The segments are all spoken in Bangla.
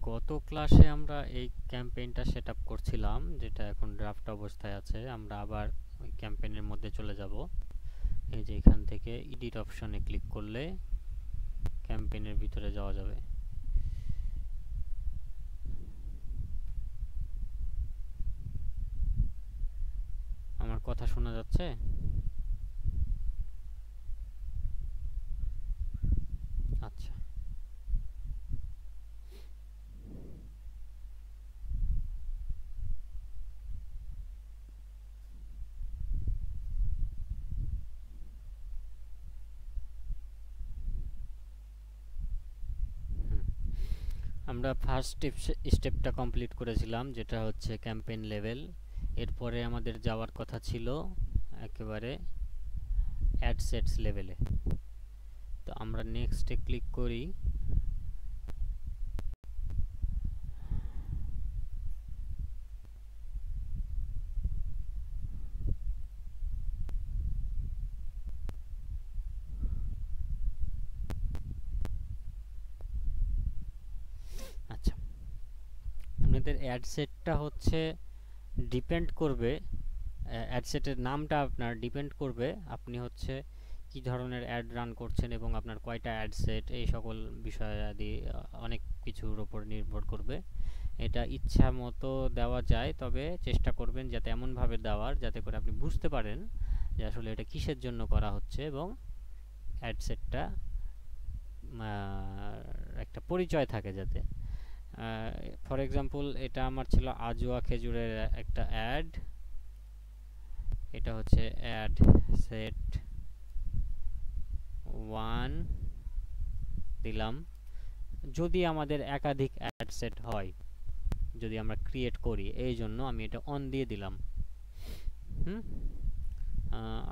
গত ক্লাসে আমরা এই ক্যাম্পেইনটা সেটআপ করছিলাম, যেটা এখন ড্রাফট অবস্থায় আছে। আমরা আবার ওই ক্যাম্পেইনের মধ্যে চলে যাব। এই যে এখান থেকে এডিট অপশনে ক্লিক করলে ক্যাম্পেইনের ভিতরে যাওয়া যাবে। আমার কথা শোনা যাচ্ছে? আচ্ছা, আমরা ফার্স্ট স্টেপটা কমপ্লিট করেছিলাম, যেটা হচ্ছে ক্যাম্পেইন লেভেল। এরপরে আমাদের যাওয়ার কথা ছিল একেবারে অ্যাড সেটস লেভেলে। তো আমরা নেক্সটে ক্লিক করি। আচ্ছা, আপনাদের অ্যাড সেটটা হচ্ছে ডিপেন্ড করবে, অ্যাড সেটের নামটা আপনার ডিপেন্ড করবে আপনি হচ্ছে কি ধরনের অ্যাড রান করছেন এবং আপনার কয়টা অ্যাড সেট, এই সকল বিষয়াদি অনেক কিছুর উপর নির্ভর করবে। এটা ইচ্ছা মতো দেওয়া যায়, তবে চেষ্টা করবেন যাতে এমনভাবে দেওয়ার যাতে করে আপনি বুঝতে পারেন যে আসলে এটা কিসের জন্য করা হচ্ছে এবং অ্যাড সেটটা একটা পরিচয় থাকে যাতে। ফর এক্সাম্পল, এটা আমার ছিল আজোয়া খেজুরের একটা অ্যাড। এটা হচ্ছে অ্যাড সেট 1 দিলাম। যদি আমাদের একাধিক অ্যাড সেট হয়, যদি আমরা ক্রিয়েট করি, এই জন্য আমি এটা অন দিয়ে দিলাম। হুম,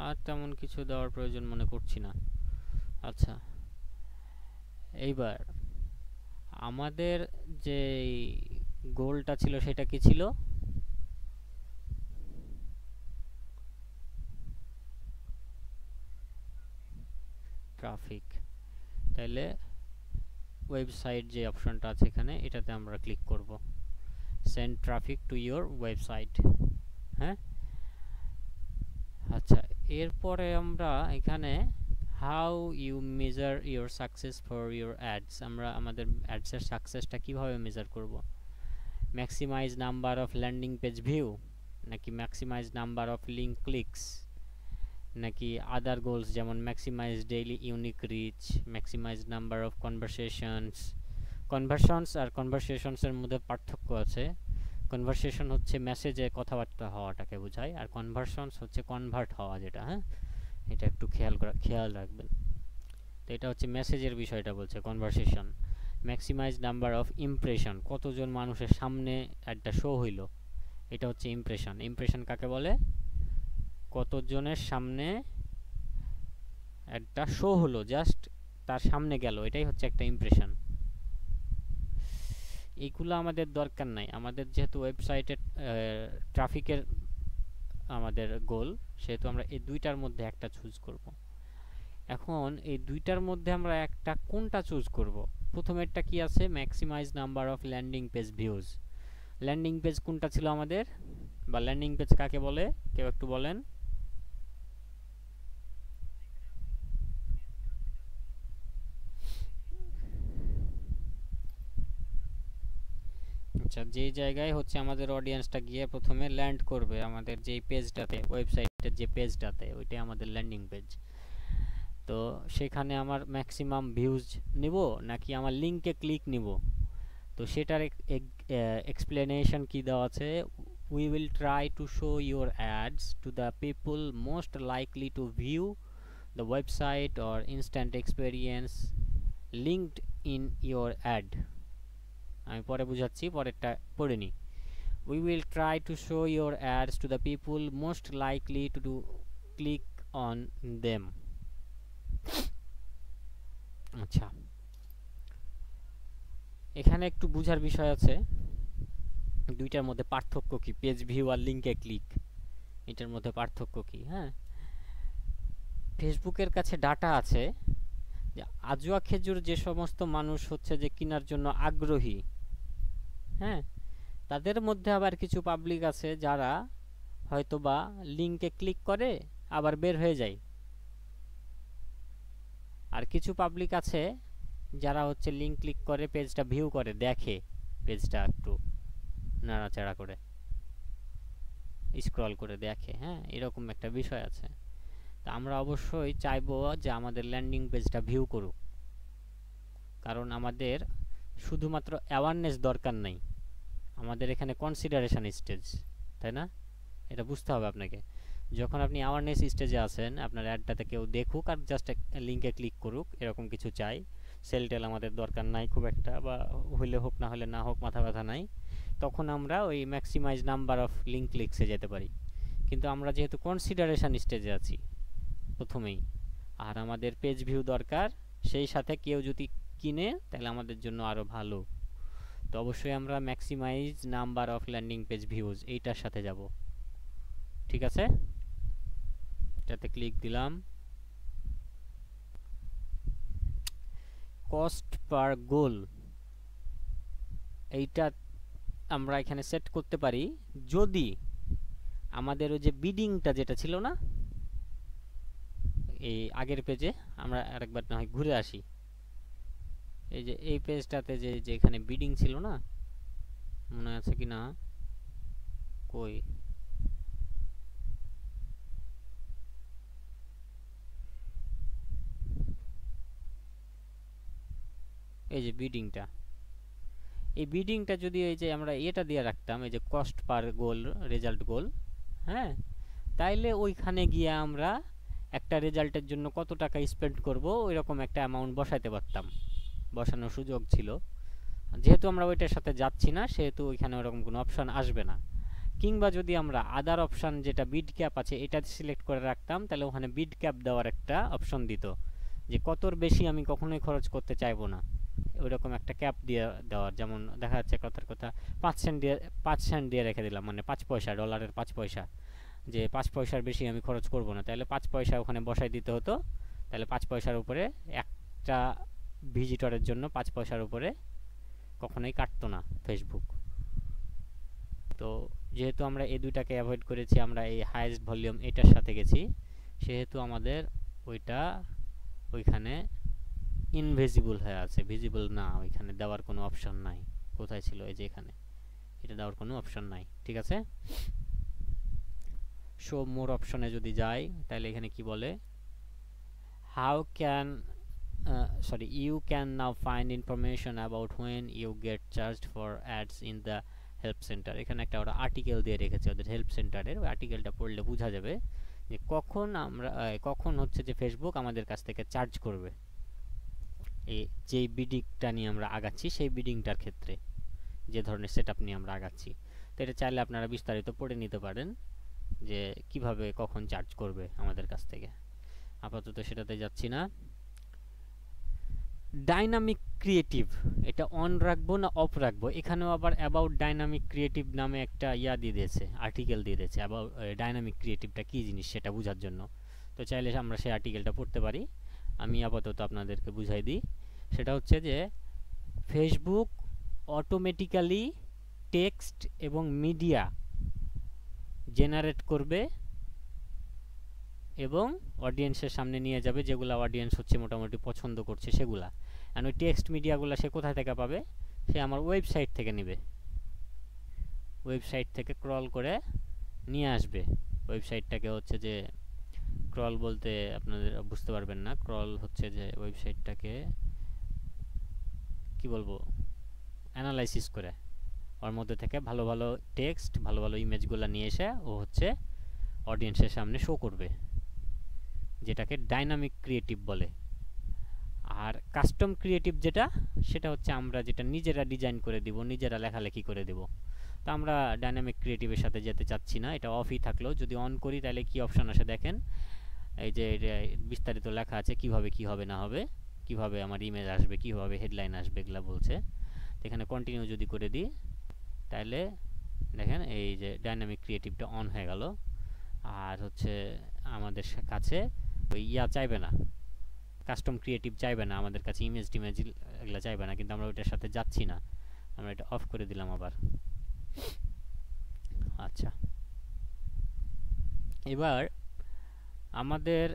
আর তেমন কিছু দেওয়ার প্রয়োজন মনে করছি না। আচ্ছা, এইবার আমাদের যে গোলটা ছিল সেটা কি ছিল? ট্রাফিক। তাহলে ওয়েবসাইট যে অপশনটা আছে এখানে, এটাতে আমরা ক্লিক করব। Send traffic to your website. হ্যাঁ, আচ্ছা, এরপরে আমরা এখানে how you measure your success for your ads, আমরা আমাদের অ্যাডসের সাকসেসটা কিভাবে মেজার করব? Maximise number of landing page view, নাকি maximise number of link clicks, নাকি আদার গোলস যেমন maximise daily unique reach, maximise number of conversations. Conversions আর কনভারসেশনসের মধ্যে পার্থক্য আছে। কনভারসেশন হচ্ছে মেসেজে কথাবার্তা হওয়াটাকে বোঝায়, আর কনভারসনস হচ্ছে কনভার্ট হওয়া, যেটা, হ্যাঁ, এটা একটু খেয়াল রাখবেন। তো এটা হচ্ছে মেসেজের বিষয়টা বলছে conversation. Maximize number of impression, কতজন মানুষের সামনে একটা শো হইল, এটা হচ্ছে ইমপ্রেশন। ইমপ্রেশন কাকে বলে? কতজনের সামনে একটা শো হলো, জাস্ট তার সামনে গেল, এটাই হচ্ছে একটা ইমপ্রেশন। এইগুলো আমাদের দরকার নাই, আমাদের যেহেতু ওয়েবসাইটের ট্রাফিকের আমাদের গোল, সেহেতু আমরা এই দুইটার মধ্যে একটা চুজ করব। এখন এই দুইটার মধ্যে আমরা একটা কোনটা চুজ করব? প্রথমেরটা কি আছে? Maximize number of landing page views. Landing page কোনটা ছিল আমাদের, বা ল্যান্ডিং পেজ কাকে বলে কেউ একটু বলেন? আচ্ছা, যেই জায়গায় হচ্ছে আমাদের অডিয়েন্সটা গিয়ে প্রথমে ল্যান্ড করবে আমাদের যেই পেজটাতে, ওয়েবসাইটের যে পেজটাতে, ওইটাই আমাদের ল্যান্ডিং পেজ। তো সেখানে আমার ম্যাক্সিমাম ভিউজ নিব নাকি আমার লিঙ্কে ক্লিক নিব? তো সেটার এক্সপ্লেনেশন কি দেওয়া আছে? We will try to show your ads to the people most likely to view the website or instant experience linked in your add. আমি পরে বুঝাচ্ছি, পরেরটা পড়ে নিই। We will try to show your ads to the people most likely to click on them. আচ্ছা, এখানে একটু বুঝার বিষয় আছে, দুইটার মধ্যে পার্থক্য কি, পেজ ভিউ আর লিঙ্কে ক্লিক, এটার মধ্যে পার্থক্য কি? হ্যাঁ, ফেসবুকের কাছে ডাটা আছে যে আজুয়া খেজুর যে সমস্ত মানুষ হচ্ছে যে কেনার জন্য আগ্রহী, হ্যাঁ, তাদের মধ্যে আবার কিছু পাবলিক আছে যারা হয়তোবা লিঙ্কে ক্লিক করে আবার বের হয়ে যায়, আর কিছু পাবলিক আছে যারা হচ্ছে লিঙ্ক ক্লিক করে পেজটা ভিউ করে, দেখে পেজটা একটু নাড়াচাড়া করে স্ক্রল করে দেখে। হ্যাঁ, এরকম একটা বিষয় আছে। তা আমরা অবশ্যই চাইবো যে আমাদের ল্যান্ডিং পেজটা ভিউ করুক, কারণ আমাদের শুধুমাত্র অ্যাওয়ারনেস দরকার নেই, আমাদের এখানে কনসিডারেশন স্টেজ, তাই না? এটা বুঝতে হবে আপনাকে। যখন আপনি অ্যাওয়ারনেস স্টেজে আছেন, আপনার অ্যাডটাতে কেউ দেখুক আর জাস্ট লিঙ্কে ক্লিক করুক, এরকম কিছু চাই। সেল টেল আমাদের দরকার নাই খুব একটা, বা হইলে হোক না হলে না হোক, মাথা ব্যথা নাই। তখন আমরা ওই ম্যাক্সিমাইজ নাম্বার অফ লিঙ্ক ক্লিকসে যেতে পারি। কিন্তু আমরা যেহেতু কনসিডারেশন স্টেজে আছি প্রথমেই, আর আমাদের পেজ ভিউ দরকার, সেই সাথে কেউ যদি কিনে তাহলে আমাদের জন্য আরও ভালো। তো অবশ্যই আমরা maximize number of landing page views এইটার সাথে যাব। ঠিক আছে, এটাতে ক্লিক দিলাম। কস্ট পার গোল, এইটা আমরা এখানে সেট করতে পারি যদি আমাদের ওই যে বিডিংটা যেটা ছিল না এই আগের পেজে, আমরা আরেকবার না হয় ঘুরে আসি। এই যে এই পেজটাতে যে এখানে বিডিং ছিল না, মনে আছে কি না? কই, এই যে বিডিংটা, এই বিডিংটা যদি এই যে আমরা এটা দিয়ে রাখতাম, এই যে কস্ট পার গোল, রেজাল্ট গোল, হ্যাঁ, তাইলে ওইখানে গিয়ে আমরা একটা রেজাল্টের জন্য কত টাকা স্পেন্ড করব ওইরকম একটা অ্যামাউন্ট বসাইতে পারতাম, বসানোর সুযোগ ছিল। যেহেতু আমরা ওইটার সাথে যাচ্ছি না, সেহেতু ওইখানে ওরকম কোনো অপশান আসবে না। কিংবা যদি আমরা আদার অপশান যেটা বিড ক্যাপ আছে এটা সিলেক্ট করে রাখতাম, তাহলে ওখানে বিড ক্যাপ দেওয়ার একটা অপশন দিত, যে কতর বেশি আমি কখনোই খরচ করতে চাইবো না, ওইরকম একটা ক্যাপ দিয়ে দেওয়ার। যেমন দেখা যাচ্ছে কথার কথা 5 সেন্ট দিয়ে রেখে দিলাম, মানে 5 পয়সা, ডলারের 5 পয়সা, যে 5 পয়সার বেশি আমি খরচ করব না, তাহলে 5 পয়সা ওখানে বসাই দিতে হতো। তাহলে 5 পয়সার উপরে একটা ভিজিটরের জন্য 5 পয়সার উপরে কখনোই কাটতো না ফেসবুক। তো যেহেতু আমরা এই দুইটাকে অ্যাভয়েড করেছি, আমরা এই হাইয়েস্ট ভলিউম এটার সাথে গেছি, সেহেতু আমাদের ওইটা ওইখানে ইনভিজিবল হয়ে আছে, ভিজিবল না, ওইখানে দেওয়ার কোনো অপশন নাই। কোথায় ছিল? এই যে এখানে, এটা দেওয়ার কোনো অপশন নাই। ঠিক আছে, শো মোর অপশনে যদি যাই, তাহলে এখানে কি বলে, how can sorry, you can now find information about when you get charged for ads in the help centre. এখানে একটা ওরা আর্টিকেল দিয়ে রেখেছে ওদের হেল্প সেন্টারের, ওই আর্টিকেলটা পড়লে বোঝা যাবে যে কখন আমরা কখন হচ্ছে যে ফেসবুক আমাদের কাছ থেকে চার্জ করবে এই যেই বিডিংটা নিয়ে আমরা আগাচ্ছি, সেই বিডিংটার ক্ষেত্রে যে ধরনের সেট আপ নিয়ে আমরা আগাচ্ছি। তো এটা চাইলে আপনারা বিস্তারিত পড়ে নিতে পারেন যে কিভাবে কখন চার্জ করবে আমাদের কাছ থেকে। আপাতত সেটাতে যাচ্ছি না। ডাইনামিক ক্রিয়েটিভ, এটা অন রাখবো না অফ রাখবো? এখানেও আবার অ্যাবাউট ডাইনামিক ক্রিয়েটিভ নামে একটা দিয়ে দিয়েছে, আর্টিকেল দিয়ে দিয়েছে অ্যাবাউট ডাইনামিক ক্রিয়েটিভটা কী জিনিস সেটা বোঝার জন্য। তো চাইলে আমরা সেই আর্টিকেলটা পড়তে পারি। আমি আপাতত আপনাদেরকে বুঝাই দিই। সেটা হচ্ছে যে ফেসবুক অটোমেটিক্যালি টেক্সট এবং মিডিয়া জেনারেট করবে এবং অডিয়েন্সের সামনে নিয়ে যাবে, যেগুলো অডিয়েন্স হচ্ছে মোটামুটি পছন্দ করছে সেগুলা। আর ওই টেক্সট মিডিয়াগুলো সে কোথায় থেকে পাবে? সে আমার ওয়েবসাইট থেকে নেবে, ওয়েবসাইট থেকে ক্রল করে নিয়ে আসবে। ওয়েবসাইটটাকে হচ্ছে যে ক্রল বলতে আপনাদের বুঝতে পারবেন না, ক্রল হচ্ছে যে ওয়েবসাইটটাকে কি বলবো, অ্যানালাইসিস করে ওর মধ্যে থেকে ভালো ভালো টেক্সট, ভালো ভালো ইমেজগুলো নিয়ে এসে ও হচ্ছে অডিয়েন্সের সামনে শো করবে, যেটাকে ডাইনামিক ক্রিয়েটিভ বলে। আর কাস্টম ক্রিয়েটিভ যেটা, সেটা হচ্ছে আমরা যেটা নিজেরা ডিজাইন করে দিব, নিজেরা লেখালেখি করে দেব। তো আমরা ডাইনামিক ক্রিয়েটিভের সাথে যেতে চাচ্ছি না, এটা অফই থাকলেও। যদি অন করি তাহলে কি অপশন আসে দেখেন, এই যে বিস্তারিত লেখা আছে কিভাবে কি হবে না হবে, কিভাবে আমার ইমেজ আসবে, কিভাবে হেডলাইন আসবে, এগুলো বলছে। এখানে কন্টিনিউ যদি করে দিই তাহলে দেখেন এই যে ডাইনামিক ক্রিয়েটিভটা অন হয়ে গেল। আর হচ্ছে আমাদের কাছে ওই চাইবে না, কাস্টম ক্রিয়েটিভ চাইবে না আমাদের কাছে, ইমেজ টিমেজ এগুলো চাইবে না, কিন্তু আমরা ওইটার সাথে যাচ্ছি না। আমরা এটা অফ করে দিলাম আবার। আচ্ছা, এবার আমাদের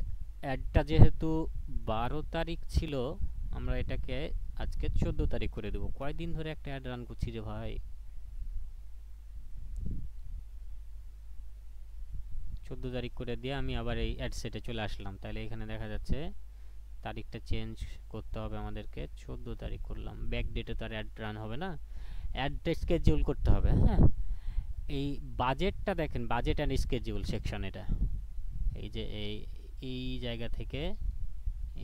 অ্যাডটা যেহেতু 12 তারিখ ছিল, আমরা এটাকে আজকে 14 তারিখ করে দেবো। কয়দিন ধরে একটা অ্যাড রান করছি রে ভাই, 14 তারিখ করে দিয়ে আমি আবার এই অ্যাড সেটে চলে আসলাম। তাহলে এখানে দেখা যাচ্ছে তারিখটা চেঞ্জ করতে হবে আমাদেরকে, 14 তারিখ করলাম। ব্যাক ডেটে তো আর অ্যাড রান হবে না, অ্যাডটা স্কেডিউল করতে হবে। হ্যাঁ, এই বাজেটটা দেখেন, বাজেট অ্যান্ড স্কেডিউল সেকশন, এটা এই যে এই জায়গা থেকে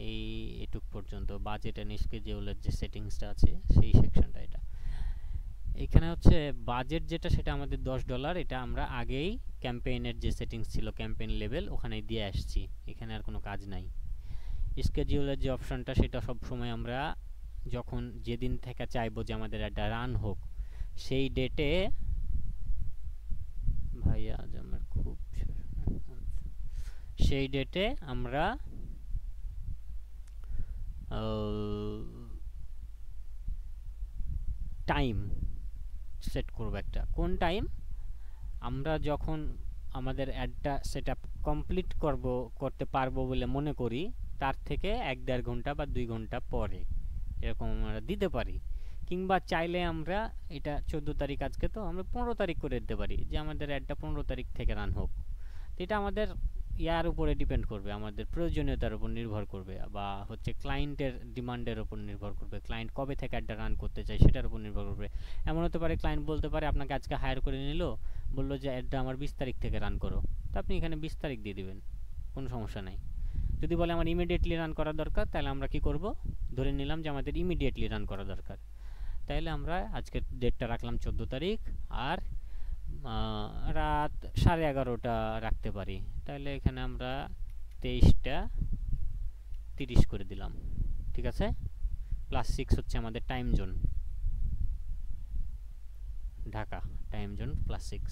এই এটুক পর্যন্ত বাজেট অ্যান্ড স্কেডিউলের যে সেটিংসটা আছে সেই সেকশনটা এটা। এখানে হচ্ছে বাজেট যেটা, সেটা আমাদের $10। এটা আমরা আগেই ক্যাম্পেইনের যে সেটিংস ছিল, ক্যাম্পেইন লেভেল, ওখানে দিয়ে আসছি, এখানে আর কোনো কাজ নাই। স্কেডিউলের যে অপশনটা, সেটা সব সময় আমরা যখন যেদিন থেকে চাইবো যে আমাদের একটা রান হোক, সেই ডেটে, ভাইয়া আজ আমার খুব, সেই ডেটে আমরা টাইম সেট করব একটা। কোন টাইম? আমরা যখন আমাদের অ্যাডটা সেট আপ কমপ্লিট করতে পারবো বলে মনে করি, তার থেকে 1-1.5 ঘন্টা বা 2 ঘন্টা পরে এরকম আমরা দিতে পারি। কিংবা চাইলে আমরা এটা 14 তারিখ আজকে, তো আমরা 15 তারিখ করে দিতে পারি যে আমাদের অ্যাডটা 15 তারিখ থেকে রান হোক। তো এটা আমাদের ইয়ার উপরে ডিপেন্ড করবে, আমাদের প্রয়োজনীয়তার উপর নির্ভর করবে, বা হচ্ছে ক্লায়েন্টের ডিমান্ডের উপর নির্ভর করবে। ক্লায়েন্ট কবে থেকে অ্যাডটা রান করতে চায় সেটার উপর নির্ভর করবে। এমন হতে পারে ক্লায়েন্ট বলতে পারে, আপনাকে আজকে হায়ার করে নিল, বললো যে অ্যাডটা আমার 20 তারিখ থেকে রান করো, তো আপনি এখানে 20 তারিখ দিয়ে দিবেন, কোনো সমস্যা নাই। যদি বলে আমার ইমিডিয়েটলি রান করা দরকার, তাহলে আমরা কি করব, ধরে নিলাম যে আমাদের ইমিডিয়েটলি রান করা দরকার, তাহলে আমরা আজকের ডেটটা রাখলাম 14 তারিখ, আর রাত 11:30 রাখতে পারি। তাহলে এখানে আমরা 23টা 30 করে দিলাম, ঠিক আছে। +6 হচ্ছে আমাদের time zone, Dhaka time zone +6,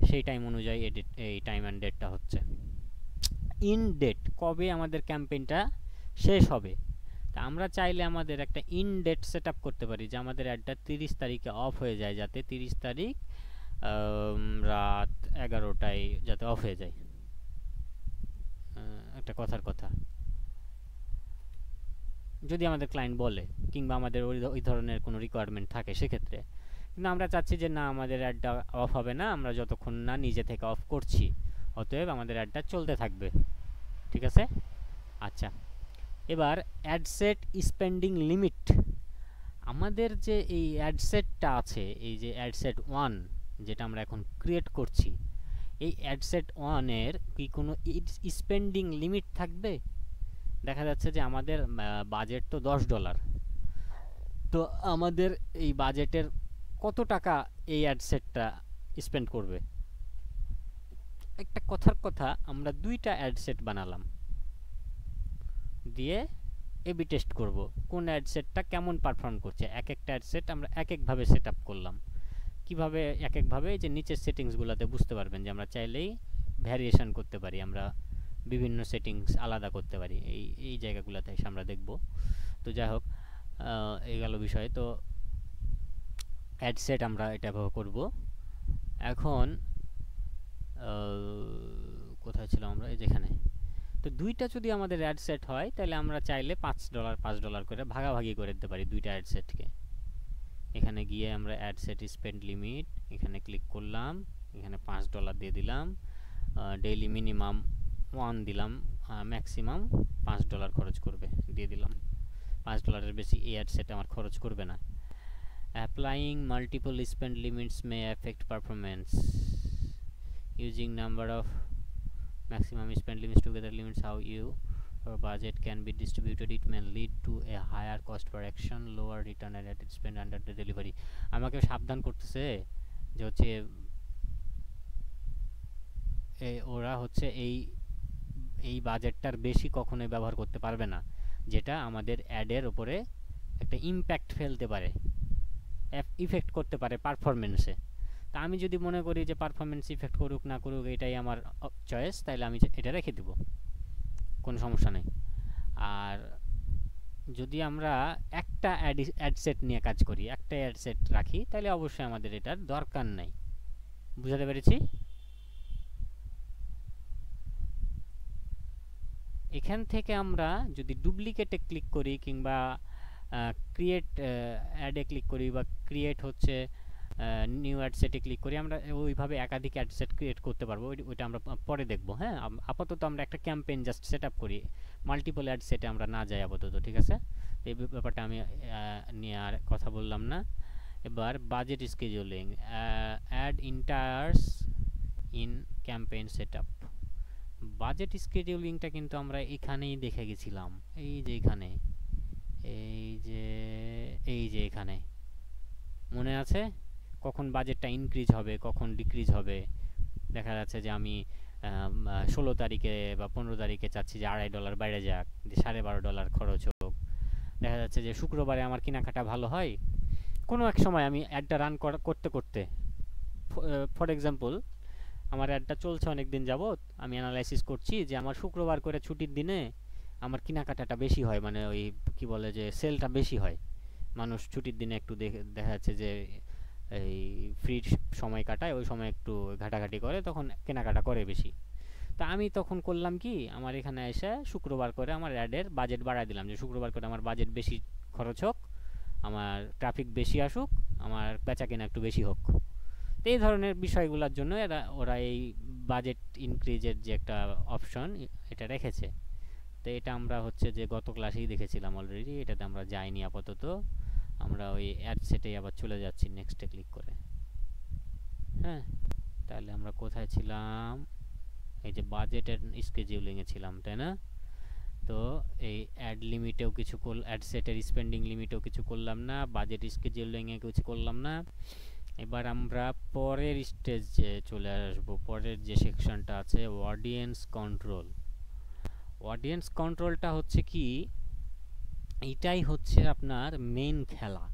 সেই টাইম অনুযায়ী এই টাইম অ্যান্ড ডেটটা হচ্ছে। ইন ডেট, কবে আমাদের ক্যাম্পেইনটা শেষ হবে, তা আমরা চাইলে আমাদের একটা ইন ডেট সেট আপ করতে পারি, যে আমাদের অ্যাডটা 30 তারিখে অফ হয়ে যায়, যাতে 30 তারিখ রাত 11টায় যাতে অফ হয়ে যায়। একটা কথার কথা, যদি আমাদের ক্লায়েন্ট বলে, কিংবা আমাদের ওই ধরনের কোনো রিকোয়ারমেন্ট থাকে সেক্ষেত্রে। কিন্তু আমরা চাচ্ছি যে না, আমাদের অ্যাডটা অফ হবে না, আমরা যতক্ষণ না নিজে থেকে অফ করছি, অতএব আমাদের অ্যাডটা চলতে থাকবে, ঠিক আছে। আচ্ছা, এবার অ্যাডসেট স্পেন্ডিং লিমিট। আমাদের যে এই অ্যাডসেটটা আছে, এই যে অ্যাডসেট 1 যেটা আমরা এখন ক্রিয়েট করছি, এই অ্যাডসেট 1 এর কি কোনো স্পেন্ডিং লিমিট থাকবে? দেখা যাচ্ছে যে আমাদের বাজেট তো $10, তো আমাদের এই বাজেটের কত টাকা এই অ্যাডসেটটা স্পেন্ড করবে? একটা কথার কথা, আমরা 2টা অ্যাডসেট বানালাম, দিয়ে এবি টেস্ট করব কোন অ্যাডসেটটা কেমন পারফর্ম করছে। এক একটা অ্যাডসেট আমরা এক একভাবে সেট আপ করলাম। কিভাবে এক একভাবে, যে নিচের সেটিংসগুলোতে বুঝতে পারবেন যে আমরা চাইলেই ভ্যারিয়েশন করতে পারি, আমরা বিভিন্ন সেটিংস আলাদা করতে পারি, এই জায়গাগুলোতে এসে আমরা দেখব। তো যাই হোক, এই গেল বিষয়। তো অ্যাডসেট আমরা এটা করব। এখন কোথায় ছিলাম আমরা, এই যেখানে। তো 2টা যদি আমাদের অ্যাডসেট হয়, তাহলে আমরা চাইলে $5 করে ভাগাভাগি করে দিতে পারি 2টা অ্যাডসেটকে। এখানে গিয়ে আমরা অ্যাডসেট স্পেন্ড লিমিট, এখানে ক্লিক করলাম, এখানে $5 দিয়ে দিলাম, ডেইলি মিনিমাম 1 দিলাম, ম্যাক্সিমাম $5 খরচ করবে, দিয়ে দিলাম। $5 বেশি এই অ্যাডসেট আমার খরচ করবে না। Applying multiple spend limits May affect performance, using number of maximum spend limits together limits how your budget can be distributed. It may lead to a higher cost per action, lower return on ad spend under the delivery. আমাকে সাবধান করতেছে যে হচ্ছে ওরা হচ্ছে এই বাজেটটার বেশি কখনোই ব্যবহার করতে পারবে না, যেটা আমাদের অ্যাডের উপরে একটা ইম্প্যাক্ট ফেলতে পারে, ইফেক্ট করতে পারে পারফরমেন্সে। তা আমি যদি মনে করি যে পারফরমেন্স ইফেক্ট করুক না করুক এটাই আমার চয়েস, তাহলে আমি এটা রেখে দেব, কোনো সমস্যা নেই। আর যদি আমরা একটা অ্যাড সেট নিয়ে কাজ করি, একটা অ্যাড সেট রাখি, তাহলে অবশ্যই আমাদের এটার দরকার নাই। বুঝাতে পেরেছি? এখান থেকে আমরা যদি ডুপ্লিকেটে ক্লিক করি কিংবা ক্রিয়েট অ্যাডে ক্লিক করি বা ক্রিয়েট হচ্ছে নিউ অ্যাড সেটে ক্লিক করি, আমরা ওইভাবে একাধিক অ্যাড সেট ক্রিয়েট করতে পারবো। ওইটা আমরা পরে দেখবো। হ্যাঁ, আপাতত আমরা একটা ক্যাম্পেইন জাস্ট সেট আপ করি, মাল্টিপল অ্যাড সেটে আমরা না যাই আপাতত। ঠিক আছে, এই ব্যাপারটা আমি নিয়ে আর কথা বললাম না। এবার budget scheduling, ad entire in campaign set up. বাজেট স্কেডিউলিংটা কিন্তু আমরা এখানেই দেখে গেছিলাম। এই যে এখানে, এই যে এই যে এখানে মনে আছে কখন বাজেটটা ইনক্রিজ হবে, কখন ডিক্রিজ হবে। দেখা যাচ্ছে যে আমি 16 তারিখে বা 15 তারিখে চাচ্ছি যে $2.5 বাইরে যাক, যে $12.5 খরচ হোক। দেখা যাচ্ছে যে শুক্রবারে আমার কেনাকাটা ভালো হয়, কোনো এক সময় আমি অ্যাডটা রান করতে করতে, ফর এক্সাম্পল আমার অ্যাডটা চলছে অনেক দিন যাবত, আমি অ্যানালাইসিস করছি যে আমার শুক্রবার করে ছুটির দিনে আমার কেনাকাটাটা বেশি হয়, মানে ওই কি বলে যে সেলটা বেশি হয়। মানুষ ছুটির দিনে একটু দেখা যাচ্ছে যে এই ফ্রি সময় কাটায়, ওই সময় একটু ঘাটাঘাটি করে, তখন কেনাকাটা করে বেশি। তা আমি তখন করলাম কি, আমার এখানে এসে শুক্রবার করে আমার অ্যাডের বাজেট বাড়ায় দিলাম, যে শুক্রবার করে আমার বাজেট বেশি খরচ হোক, আমার ট্রাফিক বেশি আসুক, আমার বেচা কেনা একটু বেশি হোক। তো এই ধরনের বিষয়গুলোর জন্য ওরা এই বাজেট ইনক্রিজের যে একটা অপশন এটা রেখেছে। তো এটা আমরা হচ্ছে যে গত ক্লাসেই দেখেছিলাম অলরেডি, এটাতে আমরা যাইনি আপাতত। আমরা ওই অ্যাড সেটে আবার চলে যাচ্ছি নেক্সটে ক্লিক করে। হ্যাঁ, তাহলে আমরা কোথায় ছিলাম? এই যে বাজেটের স্কেডিউলিংয়ে ছিলাম, তাই না? তো এই অ্যাড লিমিটেও কিছু অ্যাড সেটের স্পেন্ডিং লিমিটেও কিছু করলাম না, বাজেট স্কেডিউলিংয়ে কিছু করলাম না। এবার আমরা পরের স্টেজে চলে আসবো, পরের যে সেকশনটা আছে অডিয়েন্স কন্ট্রোল। অডিয়েন্স কন্ট্রোলটা হচ্ছে কি, এটাই হচ্ছে আপনার মেইন খেলা।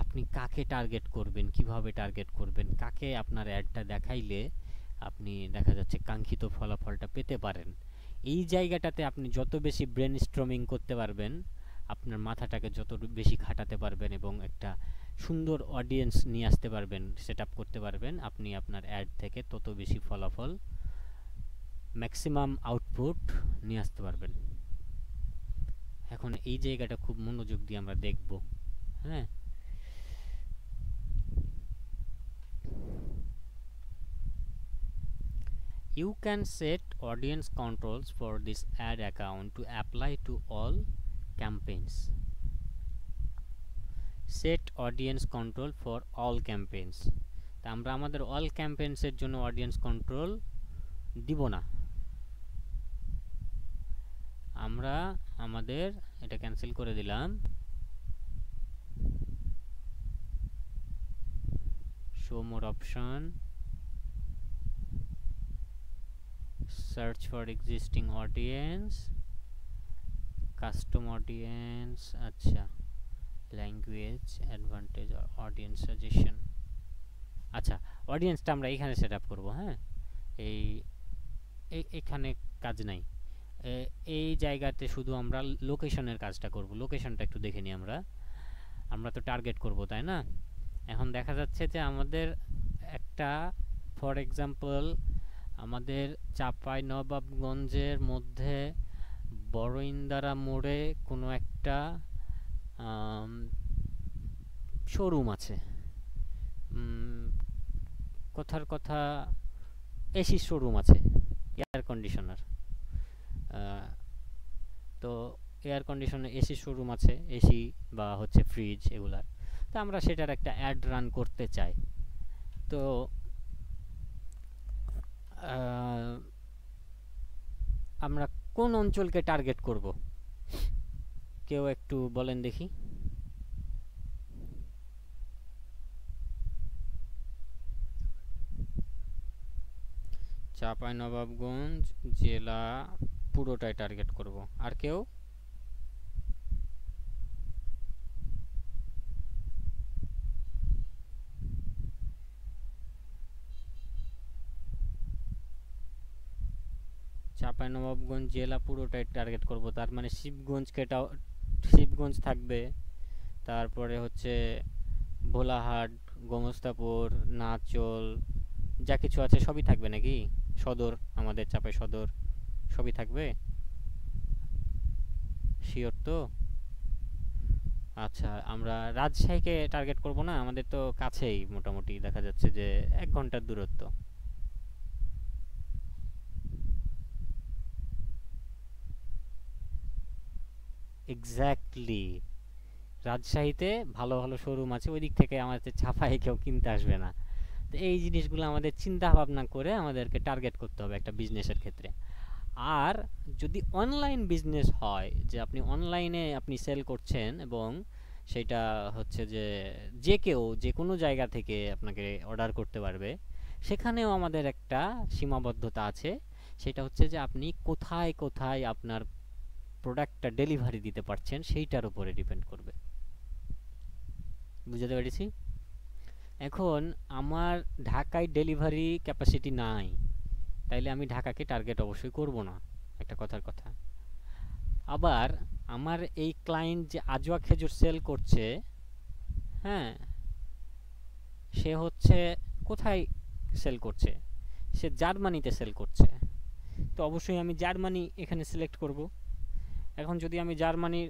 আপনি কাকে টার্গেট করবেন, কিভাবে টার্গেট করবেন, কাকে আপনার অ্যাডটা দেখাইলে আপনি দেখা যাচ্ছে কাঙ্ক্ষিত ফলাফলটা পেতে পারেন। এই জায়গাটাতে আপনি যত বেশি ব্রেন স্ট্রমিং করতে পারবেন, আপনার মাথাটাকে যত বেশি খাটাতে পারবেন এবং একটা সুন্দর অডিয়েন্স নিয়ে আসতে পারবেন, সেট আপ করতে পারবেন, আপনি আপনার অ্যাড থেকে তত বেশি ফলাফল, ম্যাক্সিমাম আউটপুট নিয়ে আসতে পারবেন। এখন এই জায়গাটা খুব মনোযোগ দিয়ে আমরা দেখব। হ্যাঁ, you can set audience controls for this ad account to apply to all campaigns. Set audience control for all campaigns. তা আমরা আমাদের অল ক্যাম্পেইনসের জন্য অডিয়েন্স কন্ট্রোল দিব না, আমরা আমাদের এটা ক্যান্সেল করে দিলাম। Show more option, search for existing audience, custom audience, আচ্ছা ল্যাঙ্গুয়েজ অ্যাডভান্টেজ, অডিয়েন্স সাজেশন। আচ্ছা, অডিয়েন্সটা আমরা এখানে সেট আপ করবো। হ্যাঁ, এই এখানে কাজ নাই, এই জায়গাতে শুধু আমরা লোকেশনের কাজটা করব। লোকেশনটা একটু দেখে নিই। আমরা তো টার্গেট করব, তাই না? এখন দেখা যাচ্ছে যে আমাদের একটা, ফর এক্সাম্পল আমাদের চাঁপাইনবাবগঞ্জের মধ্যে বড়ইন্দারা মোড়ে কোনো একটা শোরুম আছে, কথার কথা এসি শোরুম আছে, এয়ার কন্ডিশনার। তো এয়ার কন্ডিশনার এসি শোরুম আছে, এসি বা হচ্ছে ফ্রিজ এগুলার। তো আমরা সেটার একটা অ্যাড রান করতে চাই। তো আমরা কোন অঞ্চলকে টার্গেট করব, কেউ একটু বলেন দেখি। চাঁপাইনবাবগঞ্জ জেলা পুরোটাই টার্গেট করব। আর কেউ? চাঁপাইনবাবগঞ্জ জেলা পুরোটাই টার্গেট করব, তার মানে শিবগঞ্জকে শিবগঞ্জ থাকবে, তারপরে হচ্ছে ভোলাহাট, গোমস্তাপুর, নাচল, যা কিছু আছে সবই থাকবে নাকি? সদর, আমাদের চাপাই সদর সবই থাকবে? শিওর তো? আচ্ছা, আমরা রাজশাহীকে টার্গেট করব না? আমাদের তো কাছেই, মোটামুটি দেখা যাচ্ছে যে 1 ঘন্টার দূরত্ব। এক্স্যাক্টলি, রাজশাহীতে ভালো ভালো শোরুম আছে, ওই দিক থেকে আমাদের চাপায়ে কেউ কিনতে আসবে না। তো এই জিনিসগুলো আমাদের চিন্তা ভাবনা করে আমাদেরকে টার্গেট করতে হবে একটা বিজনেসের ক্ষেত্রে। আর যদি অনলাইন বিজনেস হয়, যে আপনি অনলাইনে আপনি সেল করছেন এবং সেটা হচ্ছে যে যে কেউ যে কোনো জায়গা থেকে আপনাকে অর্ডার করতে পারবে, সেখানেও আমাদের একটা সীমাবদ্ধতা আছে। সেটা হচ্ছে যে আপনি কোথায় কোথায় আপনার প্রোডাক্টটা ডেলিভারি দিতে পারছেন সেইটার উপরে ডিপেন্ড করবে। বুঝতে পেরেছি? এখন আমার ঢাকায় ডেলিভারি ক্যাপাসিটি নাই, তাইলে আমি ঢাকাকে টার্গেট অবশ্যই করব না, একটা কথার কথা। আবার আমার এই ক্লায়েন্ট যে আজওয়া খেজুর সেল করছে, হ্যাঁ, সে হচ্ছে কোথায় সেল করছে? সে জার্মানিতে সেল করছে। তো অবশ্যই আমি জার্মানি এখানে সিলেক্ট করব। এখন যদি আমি জার্মানির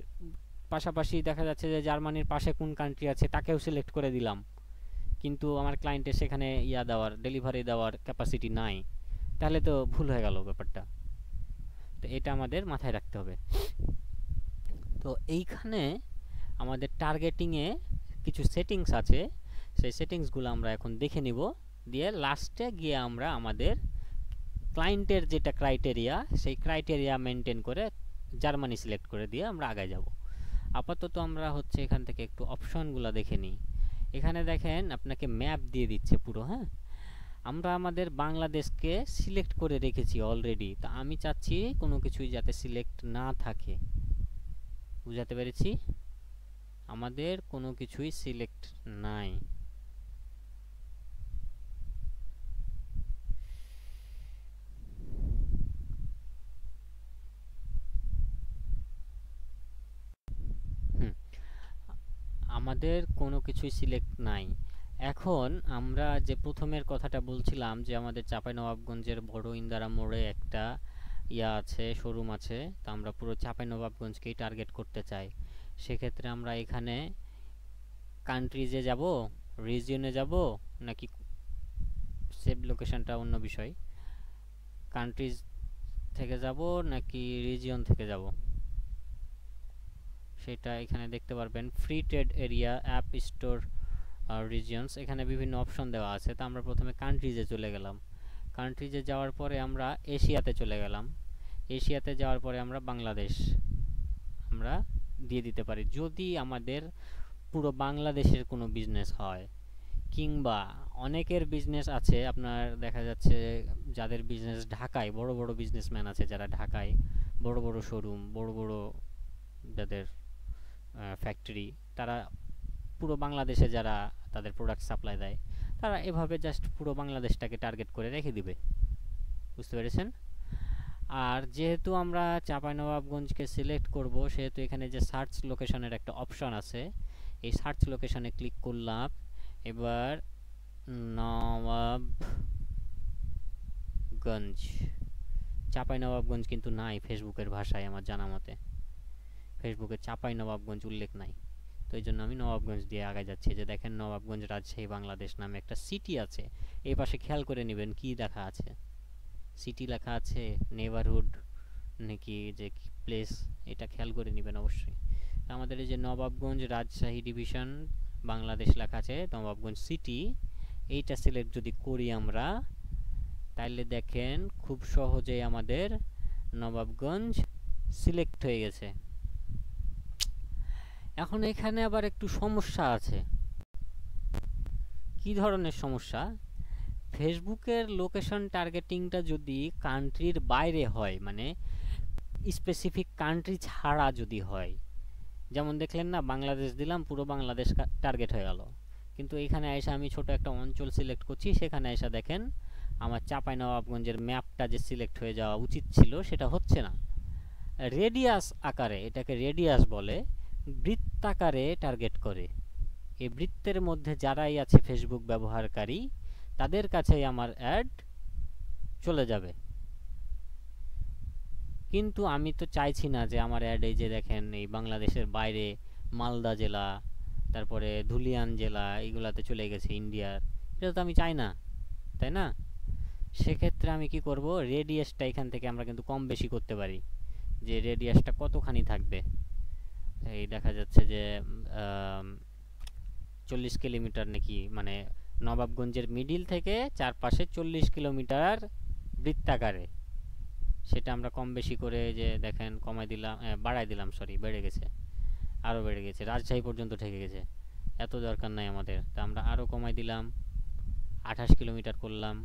পাশাপাশি দেখা যাচ্ছে যে জার্মানির পাশে কোন কান্ট্রি আছে তাকেও সিলেক্ট করে দিলাম, কিন্তু আমার ক্লায়েন্টের সেখানে দেওয়ার ডেলিভারি দেওয়ার ক্যাপাসিটি নাই, তাহলে তো ভুল হয়ে গেল ব্যাপারটা। তো এটা আমাদের মাথায় রাখতে হবে। তো এইখানে আমাদের টার্গেটিংয়ে কিছু সেটিংস আছে, সেই সেটিংসগুলো আমরা এখন দেখে নিব। দিয়ে লাস্টে গিয়ে আমরা আমাদের ক্লায়েন্টের যেটা ক্রাইটেরিয়া, সেই ক্রাইটেরিয়া মেনটেন করে জার্মানি সিলেক্ট করে দিয়ে আমরা আগায় যাব। আপাতত আমরা হচ্ছে এখান থেকে একটু অপশনগুলো দেখে নিই। এখানে দেখেন আপনাকে ম্যাপ দিয়ে দিচ্ছে পুরো, হ্যাঁ। আমরা আমাদের বাংলাদেশকে সিলেক্ট করে রেখেছি অলরেডি, তা আমি চাচ্ছি কোনো কিছুই যাতে সিলেক্ট না থাকে। বুঝাতে পেরেছি? আমাদের কোনো কিছুই সিলেক্ট নাই। হুম, আমাদের কোনো কিছুই সিলেক্ট নাই। এখন আমরা যে প্রথমের কথাটা বলছিলাম যে আমাদের চাঁপাইনবাবগঞ্জের বড় ইন্দারা মোড়ে একটা আছে, শোরুম আছে, তা আমরা পুরো চাঁপাইনবাবগঞ্জকেই টার্গেট করতে চাই। সেক্ষেত্রে আমরা এখানে কান্ট্রিজে যাব, রিজিয়নে যাব, নাকি সেভ লোকেশনটা অন্য বিষয়, কান্ট্রিজ থেকে যাব নাকি রিজিয়ন থেকে যাব সেটা এখানে দেখতে পারবেন। Free trade area, app store, regions, এখানে বিভিন্ন অপশন দেওয়া আছে। তো আমরা প্রথমে কান্ট্রিজে চলে গেলাম। কান্ট্রিজে যাওয়ার পরে আমরা এশিয়াতে চলে গেলাম। এশিয়াতে যাওয়ার পরে আমরা বাংলাদেশ আমরা দিয়ে দিতে পারি, যদি আমাদের পুরো বাংলাদেশের কোনো বিজনেস হয়। কিংবা অনেকের বিজনেস আছে আপনার দেখা যাচ্ছে যাদের বিজনেস ঢাকায়, বড় বড় বিজনেসম্যান আছে যারা ঢাকায় বড় বড় শোরুম, বড় বড় যাদের ফ্যাক্টরি, তারা পুরো বাংলাদেশে যারা তাদের প্রোডাক্ট সাপ্লাই দেয়, তারা এভাবে জাস্ট পুরো বাংলাদেশটাকে টার্গেট করে রেখে দিবে। বুঝতে পেরেছেন? আর যেহেতু আমরা চাঁপাইনবাবগঞ্জকে সিলেক্ট করব, সেহেতু এখানে যে সার্চ লোকেশনের একটা অপশন আছে, এই সার্চ লোকেশনে ক্লিক করলাম। এবার নবাবগঞ্জ, চাঁপাইনবাবগঞ্জ কিন্তু নাই ফেসবুকের ভাষায় আমার জানা মতে, ফেসবুকে চাঁপাইনবাবগঞ্জ উল্লেখ নাই। তো এই জন্য আমি নবাবগঞ্জ দিয়ে আগায় যাচ্ছি। যে দেখেন নবাবগঞ্জ রাজশাহী বাংলাদেশ নামে একটা সিটি আছে, এই পাশে খেয়াল করে নেবেন কি লেখা আছে, সিটি লেখা আছে, নেবারহুড নাকি যে প্লেস, এটা খেয়াল করে নেবেন অবশ্যই। আমাদের এই যে নবাবগঞ্জ রাজশাহী ডিভিশন বাংলাদেশ লেখা আছে, নবাবগঞ্জ সিটি, এইটা সিলেক্ট যদি করি আমরা, তাহলে দেখেন খুব সহজেই আমাদের নবাবগঞ্জ সিলেক্ট হয়ে গেছে। এখন এখানে আবার একটু সমস্যা আছে। কি ধরনের সমস্যা? ফেসবুকের লোকেশন টার্গেটিংটা যদি কান্ট্রির বাইরে হয়, মানে স্পেসিফিক কান্ট্রি ছাড়া যদি হয়, যেমন দেখলেন না বাংলাদেশ দিলাম, পুরো বাংলাদেশ টার্গেট হয়ে গেল, কিন্তু এখানে এসে আমি ছোট একটা অঞ্চল সিলেক্ট করছি, সেখানে এসে দেখেন আমার চাঁপাইনবাবগঞ্জের ম্যাপটা যে সিলেক্ট হয়ে যাওয়া উচিত ছিল সেটা হচ্ছে না। রেডিয়াস আকারে, এটাকে রেডিয়াস বলে, বৃত্তাকারে টার্গেট করে। এই বৃত্তের মধ্যে যারাই আছে ফেসবুক ব্যবহারকারী, তাদের কাছেই আমার অ্যাড চলে যাবে। কিন্তু আমি তো চাইছি না যে আমার অ্যাড, এই যে দেখেন এই বাংলাদেশের বাইরে মালদা জেলা, তারপরে ধুলিয়ান জেলা, এইগুলাতে চলে গেছে ইন্ডিয়ার। এটা তো আমি চাই না, তাই না? সেক্ষেত্রে আমি কি করব, রেডিয়াসটা এখান থেকে আমরা কিন্তু কম বেশি করতে পারি, যে রেডিয়াসটা কতখানি থাকবে। এই দেখা যাচ্ছে যে 40 কিলোমিটার নাকি, মানে নবাবগঞ্জের মিডিল থেকে চারপাশে 40 কিলোমিটার বৃত্তাকারে। সেটা আমরা কম বেশি করে, যে দেখেন কমাই দিলাম, বাড়াই দিলাম, সরি বেড়ে গেছে, আরও বেড়ে গেছে, রাজশাহী পর্যন্ত ঠেকে গেছে। এত দরকার নাই আমাদের, তা আমরা আরও কমাই দিলাম, 28 কিলোমিটার করলাম।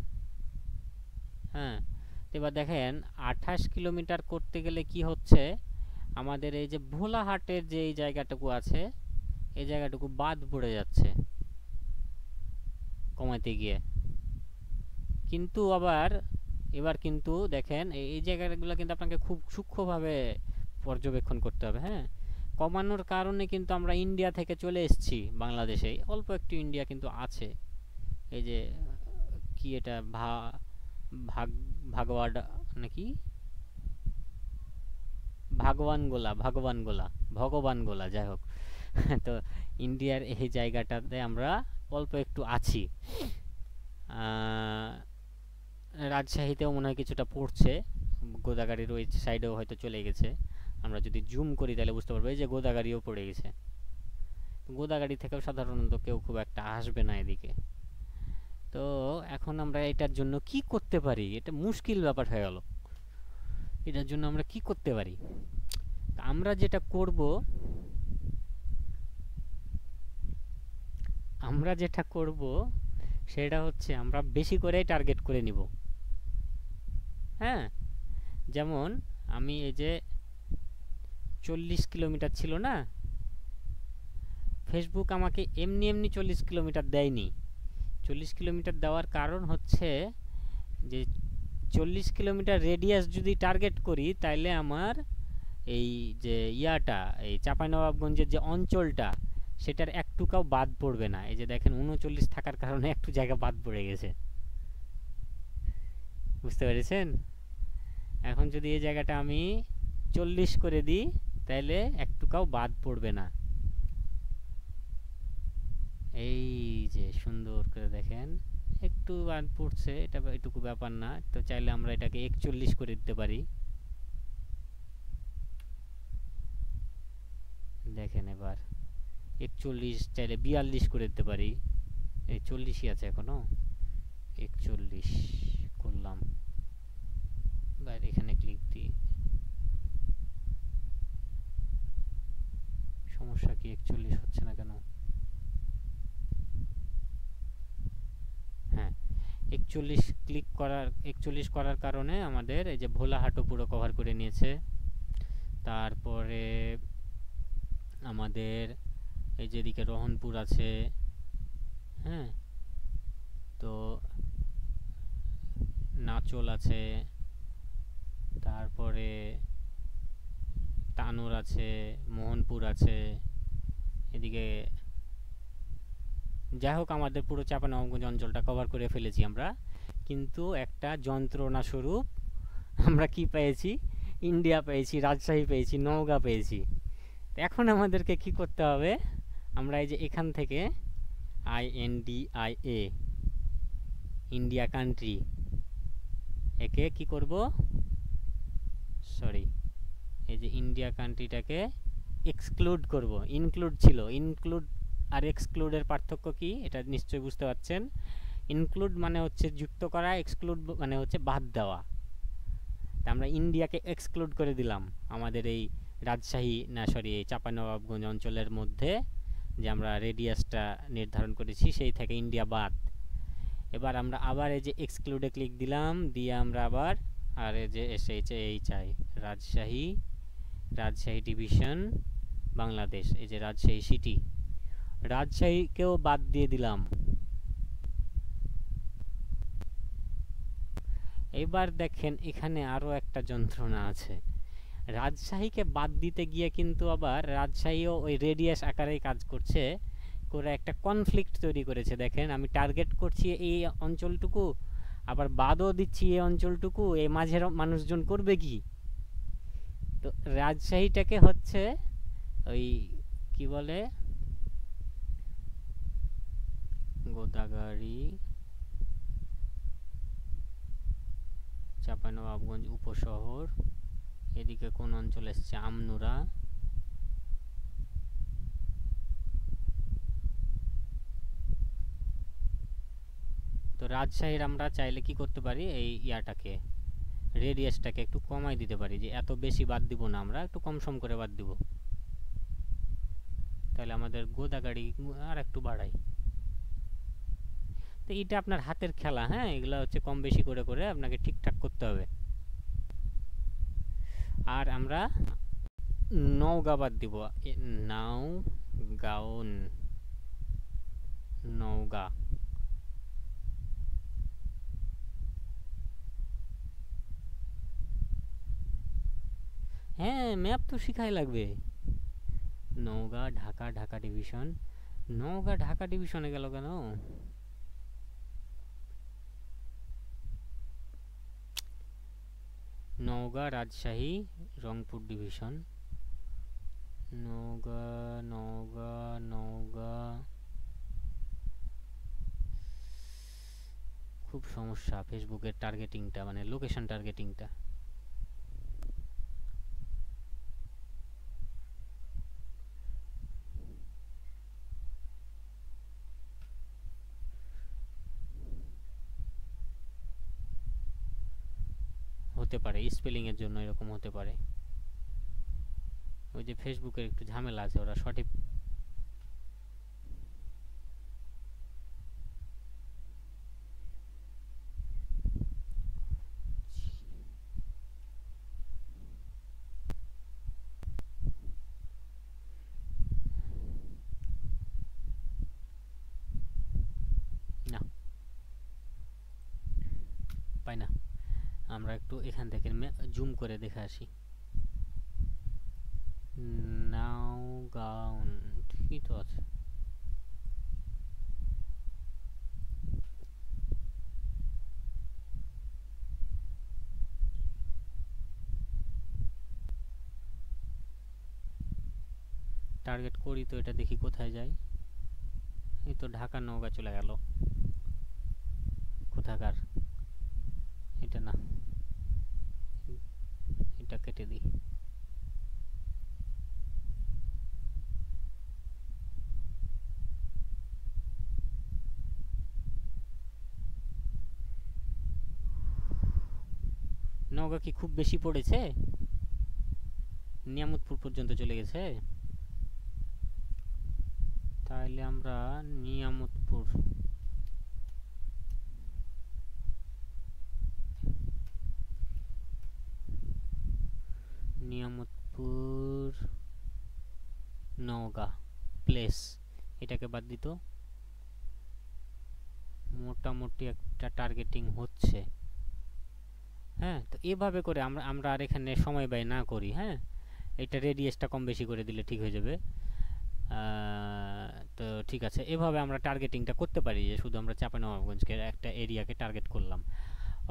হ্যাঁ, এবার দেখেন 28 কিলোমিটার করতে গেলে কি হচ্ছে, আমাদের এই যে ভোলাহাটের যে এই জায়গাটুকু আছে, এই জায়গাটুকু বাদ পড়ে যাচ্ছে কমাতে গিয়ে। কিন্তু আবার এবার কিন্তু দেখেন এই জায়গাগুলো কিন্তু আপনাকে খুব সূক্ষ্মভাবে পর্যবেক্ষণ করতে হবে। হ্যাঁ, কমানোর কারণে কিন্তু আমরা ইন্ডিয়া থেকে চলে এসেছি বাংলাদেশে, অল্প একটু ইন্ডিয়া কিন্তু আছে। এই যে কি এটা ভাগওয়াড নাকি ভগবানগোলা, যাই হোক। তো ইন্ডিয়ার এই জায়গাটাতে আমরা অল্প একটু আছি। রাজশাহীতেও মনে হয় কিছুটা পড়ছে, গোদাগাড়ির ওই সাইডেও হয়তো চলে গেছে। আমরা যদি জুম করি তাহলে বুঝতে পারবো এই যে গোদাগাড়িও পড়ে গেছে। গোদাগাড়ি থেকেও সাধারণত কেউ খুব একটা আসবে না এদিকে। তো এখন আমরা এটার জন্য কি করতে পারি, এটা মুশকিল ব্যাপার হয়ে গেল। এটার জন্য আমরা কি করতে পারি? আমরা যেটা করব, সেটা হচ্ছে আমরা বেশি করে টার্গেট করে নিব। হ্যাঁ, যেমন আমি এই যে 40 কিলোমিটার ছিল না, ফেসবুক আমাকে এমনি এমনি 40 কিলোমিটার দেয়নি। 40 কিলোমিটার দেওয়ার কারণ হচ্ছে যে 40 কিলোমিটার রেডিয়াস যদি টার্গেট করি, তাইলে আমার এই যে এই চাঁপাইনবাবগঞ্জের যে অঞ্চলটা, সেটার একটুকাও বাদ পড়বে না। এই যে দেখেন 39 থাকার কারণে একটু জায়গা বাদ পড়ে গেছে, বুঝতে পেরেছেন? এখন যদি এই জায়গাটা আমি 40 করে দিই, তাহলে একটুকাও বাদ পড়বে না। এই যে সুন্দর করে দেখেন, একটু বাদ পড়ছে, এটা এটুকু ব্যাপার না। তো চাইলে আমরা এটাকে 41 করে দিতে পারি। দেখেন এবার 41, চাইলে 42 করে দিতে পারি। এই 40ই আছে এখনো, 41 করলাম। এবার এখানে ক্লিক দিই। সমস্যা কি, 41 হচ্ছে না কেন? হ্যাঁ, 41 করার কারণে আমাদের এই যে ভোলাহাটও পুরো কভার করে নিয়েছে। তারপরে আমাদের এই যেদিকে রহনপুর আছে, হ্যাঁ, তো নাচল আছে, তারপরে তানোর আছে, মোহনপুর আছে, এদিকে যাই হোক আমাদের পুরো চাঁপাইনবাবগঞ্জ অঞ্চলটা কভার করে ফেলেছি আমরা। কিন্তু একটা যন্ত্রণা স্বরূপ আমরা কি পেয়েছি, ইন্ডিয়া পেয়েছি, রাজশাহী পেয়েছি, নওগাঁ পেয়েছি। এখন আমাদেরকে কি করতে হবে, আমরা এই যে এখান থেকে INDIA, ইন্ডিয়া কান্ট্রি, একে কি করব, সরি, এই যে ইন্ডিয়া কান্ট্রিটাকে এক্সক্লুড করব। ইনক্লুড ছিল, ইনক্লুড আর এক্সক্লুডের পার্থক্য কি এটা নিশ্চয়ই বুঝতে পারছেন। ইনক্লুড মানে হচ্ছে যুক্ত করা, এক্সক্লুড মানে হচ্ছে বাদ দেওয়া। তা আমরা ইন্ডিয়াকে এক্সক্লুড করে দিলাম আমাদের এই রাজশাহী, না সরি, এই চাঁপাইনবাবগঞ্জ অঞ্চলের মধ্যে যে আমরা রেডিয়াসটা নির্ধারণ করেছি সেই থেকে ইন্ডিয়া বাদ। এবার আমরা আবার এই যে এক্সক্লুডে ক্লিক দিলাম, দিয়ে আমরা আবার আর এই যে SHAI রাজশাহী ডিভিশন বাংলাদেশ, এই যে রাজশাহী সিটি, রাজশাহীকেও বাদ দিয়ে দিলাম। এবার দেখেন এখানে আরও একটা যন্ত্রণা আছে। রাজশাহীকে বাদ দিতে গিয়ে কিন্তু আবার রাজশাহীও ওই রেডিয়াস আকারেই কাজ করছে, করে একটা কনফ্লিক্ট তৈরি করেছে। দেখেন আমি টার্গেট করছি এই অঞ্চলটুকু, আবার বাদও দিচ্ছি এই অঞ্চলটুকু, এই মাঝের মানুষজন করবে কি? তো রাজশাহীটাকে হচ্ছে ওই কি বলে, গোদাগাড়ি, চাঁপাইনবাবগঞ্জ উপশহর, এদিকে কোন অঞ্চল এসছে, আমনুরা, তো রাজশাহীর আমরা চাইলে কি করতে পারি, এই ইয়াটাকে রেডিয়াসটাকে একটু কমাই দিতে পারি, যে এত বেশি বাদ দিব না, আমরা একটু কম সম করে বাদ দিব, তাহলে আমাদের গোদাগাড়ি আর একটু বাড়াই। তো এটা আপনার হাতের খেলা, হ্যাঁ, এগুলা হচ্ছে কম বেশি করে করে আপনাকে ঠিকঠাক করতে হবে। আর আমরা নওগাঁ বাদ দিব, নাও গাউন, নওগাঁ। হ্যাঁ ম্যাপ তো শিখাই লাগবে। নওগাঁ ঢাকা, ঢাকা ডিভিশন, নওগাঁ ঢাকা ডিভিশনে গেল কেন? নওগাঁ রাজশাহী রংপুর ডিভিশন, নওগাঁ নওগাঁ নওগাঁ, খুব সমস্যা ফেসবুকের টার্গেটিংটা, মানে লোকেশন টার্গেটিংটা। হতে পারে স্পেলিং এর জন্য এরকম হতে পারে, ওই যে ফেসবুকের একটু ঝামেলা আছে, ওরা সঠিক। না পাই না, আমরা একটু এখান থেকে জুম করে দেখে আসি। নাওগাঁও ঠিকই তো আছে। টার্গেট করি তো, এটা দেখি কোথায় যায়। এই তো ঢাকা নওগাঁ চলে গেল, কোথাকার, এটা না, এটা কেটে দিই। নওগাঁ কি খুব বেশি পড়েছে? নিয়ামতপুর পর্যন্ত চলে গেছে, তাহলে আমরা নিয়ামতপুর, নিয়ামতপুর নওগাঁ প্লেস, এটাকে বাদ দিত, মোটামুটি একটা টার্গেটিং হচ্ছে। হ্যাঁ, তো এভাবে করে আমরা আমরা আর এখানে সময় ব্যয় না করি, হ্যাঁ, এটা রেডিয়াসটা কম বেশি করে দিলে ঠিক হয়ে যাবে। তো ঠিক আছে, এভাবে আমরা টার্গেটিংটা করতে পারি, যে শুধু আমরা চাঁপাইনবাবগঞ্জকে একটা এরিয়াকে টার্গেট করলাম।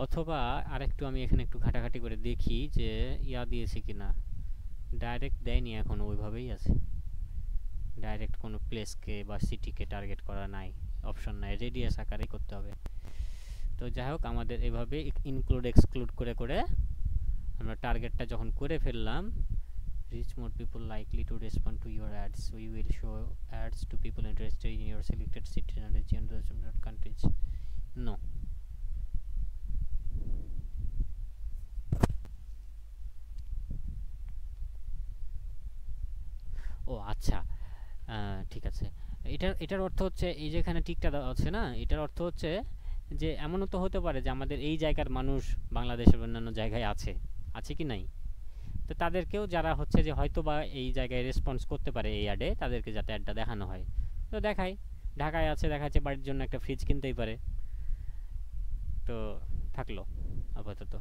অথবা আরেকটু আমি এখানে একটু ঘাটাঘাটি করে দেখি যে ইয়া দিয়েছি কিনা, ডাইরেক্ট দেয়নি, এখন ওইভাবেই আছে, ডাইরেক্ট কোনো প্লেসকে বা সিটিকে টার্গেট করা নাই, অপশন নাই, রেডিয়াস আকারেই করতে হবে। তো যাই হোক, আমাদের এভাবে ইনক্লুড এক্সক্লুড করে করে আমরা টার্গেটটা যখন করে ফেললাম, reach more people likely to respond to your ads. We will show ads to people interested in your selected city and region, countries. No. ও আচ্ছা, ঠিক আছে। এটার অর্থ হচ্ছে, এই যেখানে টিকটা দেওয়া আছে না, এটার অর্থ হচ্ছে যে এমনও তো হতে পারে যে আমাদের এই জায়গার মানুষ বাংলাদেশের অন্যান্য জায়গায় আছে, আছে কি নাই? তো তাদেরকেও, যারা হচ্ছে যে হয়তো বা এই জায়গায় রেসপন্স করতে পারে এই অ্যাডে, তাদেরকে যাতে অ্যাডটা দেখানো হয়, তো দেখাই। ঢাকায় আছে, দেখাচ্ছে বাড়ির জন্য একটা ফ্রিজ কিনতেই পারে, তো থাকলো আপাতত।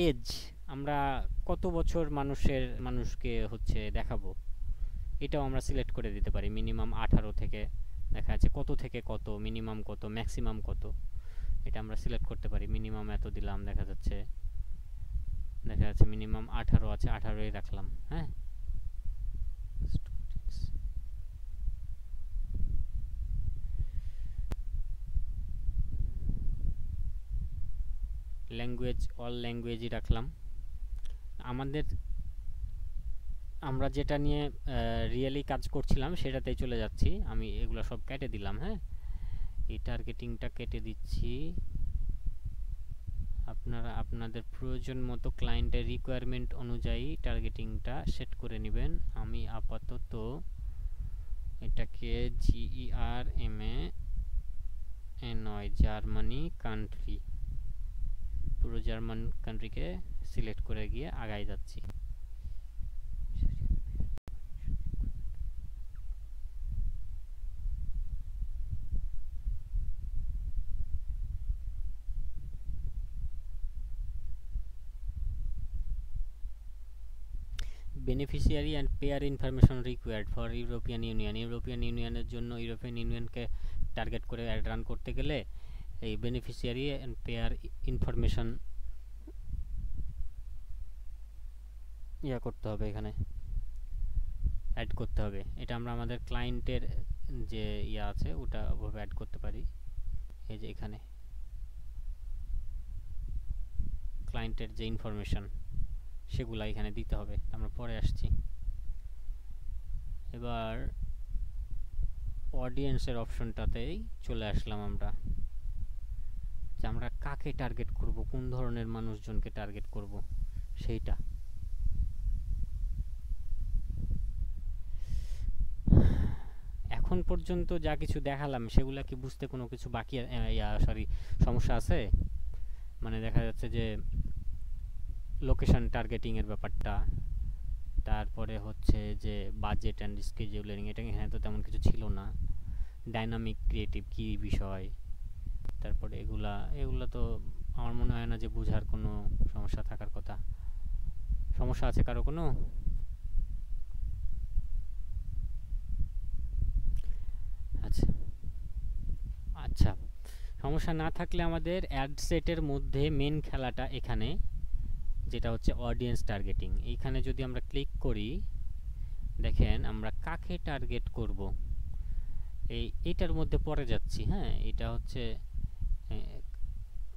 এজ আমরা কত বছর মানুষকে হচ্ছে দেখাবো, এটাও আমরা সিলেক্ট করে দিতে পারি। মিনিমাম 18 থেকে দেখা যাচ্ছে কত থেকে কত, মিনিমাম কত, ম্যাক্সিমাম কত, এটা আমরা সিলেক্ট করতে পারি। মিনিমাম এত দিলাম, দেখা যাচ্ছে মিনিমাম 18 আছে, 18ই রাখলাম। হ্যাঁ, ল্যাঙ্গুয়েজ অল ল্যাঙ্গুয়েজই রাখলাম। আমাদের আমরা যেটা নিয়ে রিয়েলি কাজ করছিলাম সেটাতেই চলে যাচ্ছি। আমি এগুলো সব কেটে দিলাম। হ্যাঁ, এই টার্গেটিংটা কেটে দিচ্ছি। আপনারা আপনাদের প্রয়োজন মতো ক্লায়েন্টের রিকোয়ারমেন্ট অনুযায়ী টার্গেটিংটা সেট করে নেবেন। আমি আপাতত এটাকে GERMANY জার্মানি কান্ট্রি, পুরো জার্মান কান্ট্রিকে সিলেক্ট করে গিয়ে আগায় যাচ্ছি। Beneficiary and pair information required for European union. European ইউনিয়নের জন্য ইউরোপিয়ান ইউনিয়নকে টার্গেট করে অ্যাড রান করতে গেলে এই বেনিফিশিয়ারি অ্যান্ড পেয়ার ইনফরমেশন করতে হবে, এখানে অ্যাড করতে হবে। এটা আমরা আমাদের ক্লায়েন্টের যে আছে ওটা ওভাবে অ্যাড করতে পারি। এই যে এখানে ক্লায়েন্টের যে ইনফরমেশন সেগুলো এখানে দিতে হবে, আমরা পরে আসছি। এবার অডিয়েন্সের অপশনটাতেই চলে আসলাম আমরা, যে আমরা কাকে টার্গেট করব, কোন ধরনের মানুষজনকে টার্গেট করব সেইটা। এখন পর্যন্ত যা কিছু দেখালাম সেগুলা কি বুঝতে কোনো কিছু বাকি সমস্যা আছে? মানে দেখা যাচ্ছে যে লোকেশন টার্গেটিং এর ব্যাপারটা, তারপরে হচ্ছে যে বাজেট অ্যান্ড স্কেডিউলিং, এটা এখানে তো তেমন কিছু ছিল না। ডাইনামিক ক্রিয়েটিভ কি বিষয়, তারপরে এগুলা তো আমার মনে হয় না যে বোঝার কোনো সমস্যা থাকার কথা। সমস্যা আছে কারো কোনো? আচ্ছা আচ্ছা, সমস্যা না থাকলে আমাদের অ্যাড সেটের মধ্যে মেন খেলাটা এখানে, যেটা হচ্ছে অডিয়েন্স টার্গেটিং। এইখানে যদি আমরা ক্লিক করি, দেখেন আমরা কাকে টার্গেট করব এইটার মধ্যে পড়ে যাচ্ছি। হ্যাঁ, এটা হচ্ছে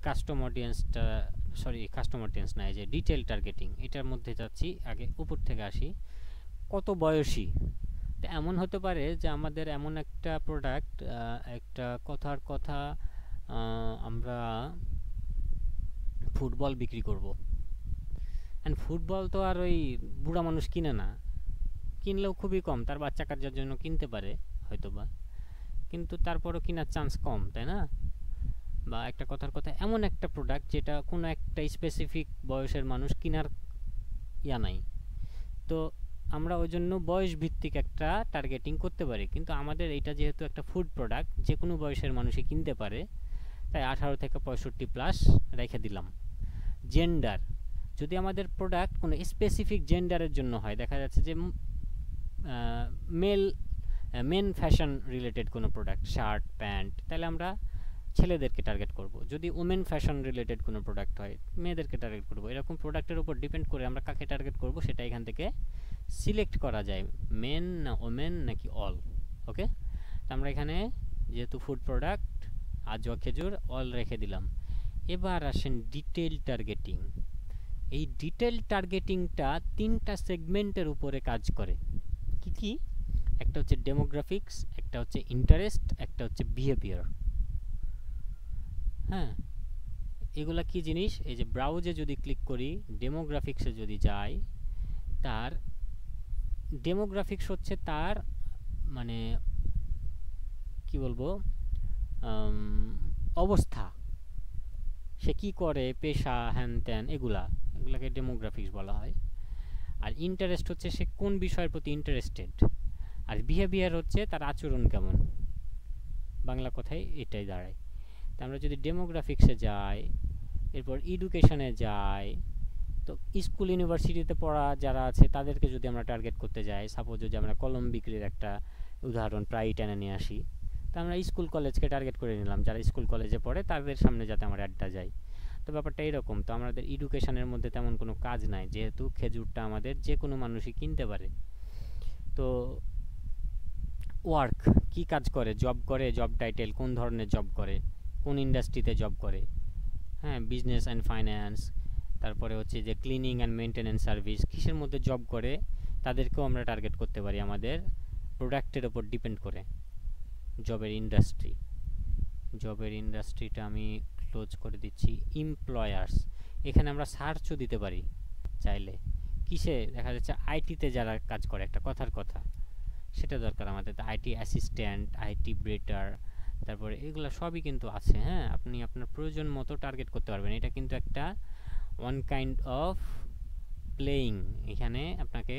কাস্টম অডিয়েন্সটা, সরি কাস্টম অডিয়েন্স না, এই যে ডিটেল টার্গেটিং, এটার মধ্যে যাচ্ছি। আগে উপর থেকে আসি, কত বয়সী। তো এমন হতে পারে যে আমাদের এমন একটা প্রোডাক্ট, একটা কথার কথা, আমরা ফুটবল বিক্রি করব। অ্যান্ড ফুটবল তো আর ওই বুড়া মানুষ কিনে না, কিনলেও খুবই কম, তার বাচ্চা কাচ্চার জন্য কিনতে পারে হয়তোবা, কিন্তু তারপরও কেনার চান্স কম, তাই না? বা একটা কথার কথা এমন একটা প্রোডাক্ট যেটা কোনো একটা স্পেসিফিক বয়সের মানুষ কেনার নাই। তো আমরা ওই জন্য বয়স ভিত্তিক একটা টার্গেটিং করতে পারি, কিন্তু আমাদের এইটা যেহেতু একটা ফুড প্রোডাক্ট, যে কোনো বয়সের মানুষই কিনতে পারে, তাই 18 থেকে 65 প্লাস রেখে দিলাম। জেন্ডার, যদি আমাদের প্রোডাক্ট কোনো স্পেসিফিক জেন্ডারের জন্য হয়, দেখা যাচ্ছে যে মেন ফ্যাশন রিলেটেড কোনো প্রোডাক্ট, শার্ট প্যান্ট, তাহলে আমরা ছেলেদেরকে টার্গেট করব। যদি ওমেন ফ্যাশন রিলেটেড কোনো প্রোডাক্ট হয়, মেয়েদেরকে টার্গেট করব। এরকম প্রোডাক্টের উপর ডিপেন্ড করে আমরা কাকে টার্গেট করব সেটা এখান থেকে সিলেক্ট করা যায়, মেন না ওমেন নাকি অল। ওকে, আমরা এখানে যেহেতু ফুড প্রোডাক্ট আজওয়া খেজুর অল রেখে দিলাম। এবার আসেন ডিটেল টার্গেটিং। এই ডিটেল টার্গেটিংটা 3টা সেগমেন্টের উপরে কাজ করে। কি কি? একটা হচ্ছে ডেমোগ্রাফিক্স, একটা হচ্ছে ইন্টারেস্ট, একটা হচ্ছে বিহেভিয়ার। হ্যাঁ, এগুলা কি জিনিস? এই যে ব্রাউজে যদি ক্লিক করি, ডেমোগ্রাফিক্সে যদি যাই, তার ডেমোগ্রাফিক্স হচ্ছে তার মানে কি বলবো, অবস্থা, সে কি করে, পেশা, হ্যান ত্যান, এগুলাকে ডেমোগ্রাফিক্স বলা হয়। আর ইন্টারেস্ট হচ্ছে সে কোন বিষয়ের প্রতি ইন্টারেস্টেড। আর বিহেভিয়ার হচ্ছে তার আচরণ কেমন, বাংলা কথায় এটাই দাঁড়ায়। তা আমরা যদি ডেমোগ্রাফিক্সে যাই, এরপর এডুকেশনে যাই, তো স্কুল ইউনিভার্সিটিতে পড়া যারা আছে তাদেরকে যদি আমরা টার্গেট করতে যাই, সাপোজ যদি আমরা কলম বিক্রির একটা উদাহরণ প্রায় টেনে নিয়ে আসি, তো আমরা স্কুল কলেজকে টার্গেট করে নিলাম, যারা স্কুল কলেজে পড়ে তাদের সামনে যাতে আমার অ্যাডটা যায়। তো ব্যাপারটা এরকম। তো আমাদের এডুকেশনের মধ্যে তেমন কোনো কাজ নাই, যেহেতু খেজুরটা আমাদের যে কোনো মানুষই কিনতে পারে। তো ওয়ার্ক, কি কাজ করে, জব করে, জব টাইটেল কোন ধরনের জব করে, কোন ইন্ডাস্ট্রিতে জব করে, হ্যাঁ, বিজনেস অ্যান্ড ফাইন্যান্স, তারপরে হচ্ছে যে ক্লিনিং অ্যান্ড মেনটেন্যান্স সার্ভিস, কিসের মধ্যে জব করে তাদেরকেও আমরা টার্গেট করতে পারি আমাদের প্রোডাক্টের ওপর ডিপেন্ড করে। জবের ইন্ডাস্ট্রি, জবের ইন্ডাস্ট্রিটা আমি ক্লোজ করে দিচ্ছি। এমপ্লয়ার্স, এখানে আমরা সার্চও দিতে পারি চাইলে। কিসে দেখা যাচ্ছে আইটিতে যারা কাজ করে, একটা কথার কথা, সেটা দরকার আমাদের। আইটি অ্যাসিস্ট্যান্ট, আইটি ব্রেটার, তারপরে এগুলো সবই কিন্তু আছে। হ্যাঁ, আপনি আপনার প্রয়োজন মতো টার্গেট করতে পারবেন। এটা কিন্তু একটা ওয়ান কাইন্ড অফ প্লেয়িং। এখানে আপনাকে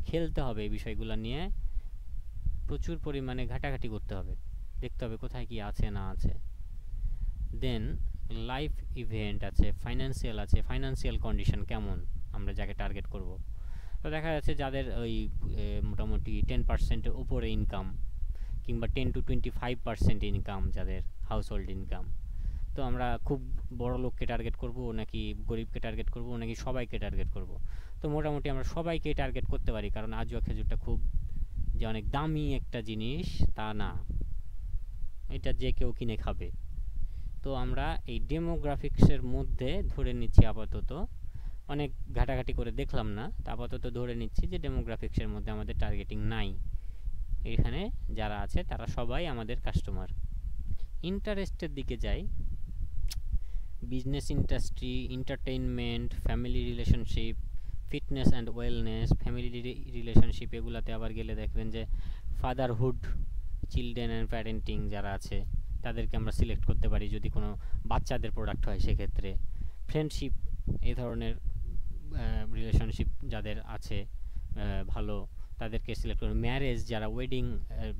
খেলতে হবে এই বিষয়গুলো নিয়ে, প্রচুর পরিমাণে ঘাটাঘাটি করতে হবে, দেখতে হবে কোথায় কি আছে না আছে। দেন লাইফ ইভেন্ট আছে, ফাইন্যান্সিয়াল আছে, ফাইন্যান্সিয়াল কন্ডিশন কেমন আমরা যাকে টার্গেট করব। তো দেখা যাচ্ছে যাদের ওই মোটামুটি 10%-এর উপরে ইনকাম, কিংবা 10 to 25% ইনকাম যাদের হাউস হোল্ড ইনকাম, তো আমরা খুব বড় লোককে টার্গেট করব নাকি গরিবকে টার্গেট করব নাকি সবাইকে টার্গেট করব। তো মোটামুটি আমরা সবাইকে টার্গেট করতে পারি, কারণ আজওয়া খেজুরটা খুব যে অনেক দামি একটা জিনিস তা না, এটা যে কেউ কিনে খাবে। তো আমরা এই ডেমোগ্রাফিক্সের মধ্যে ধরে নিচ্ছি আপাতত, অনেক ঘাটাঘাটি করে দেখলাম না, তা আপাতত ধরে নিচ্ছি যে ডেমোগ্রাফিক্সের মধ্যে আমাদের টার্গেটিং নাই। এখানে যারা আছে তারা সবাই আমাদের কাস্টমার। ইন্টারেস্টের দিকে যাই, business industry, entertainment, family relationship, fitness and wellness, family relationship, এগুলাতে আবার গেলে দেখবেন যে ফাদারহুড, চিলড্রেন অ্যান্ড প্যারেন্টিং যারা আছে তাদেরকে আমরা সিলেক্ট করতে পারি যদি কোনো বাচ্চাদের প্রোডাক্ট হয় সেক্ষেত্রে। ফ্রেন্ডশিপ, এই ধরনের রিলেশনশিপ যাদের আছে ভালো, তাদেরকে সিলেক্ট করুন। ম্যারেজ, যারা ওয়েডিং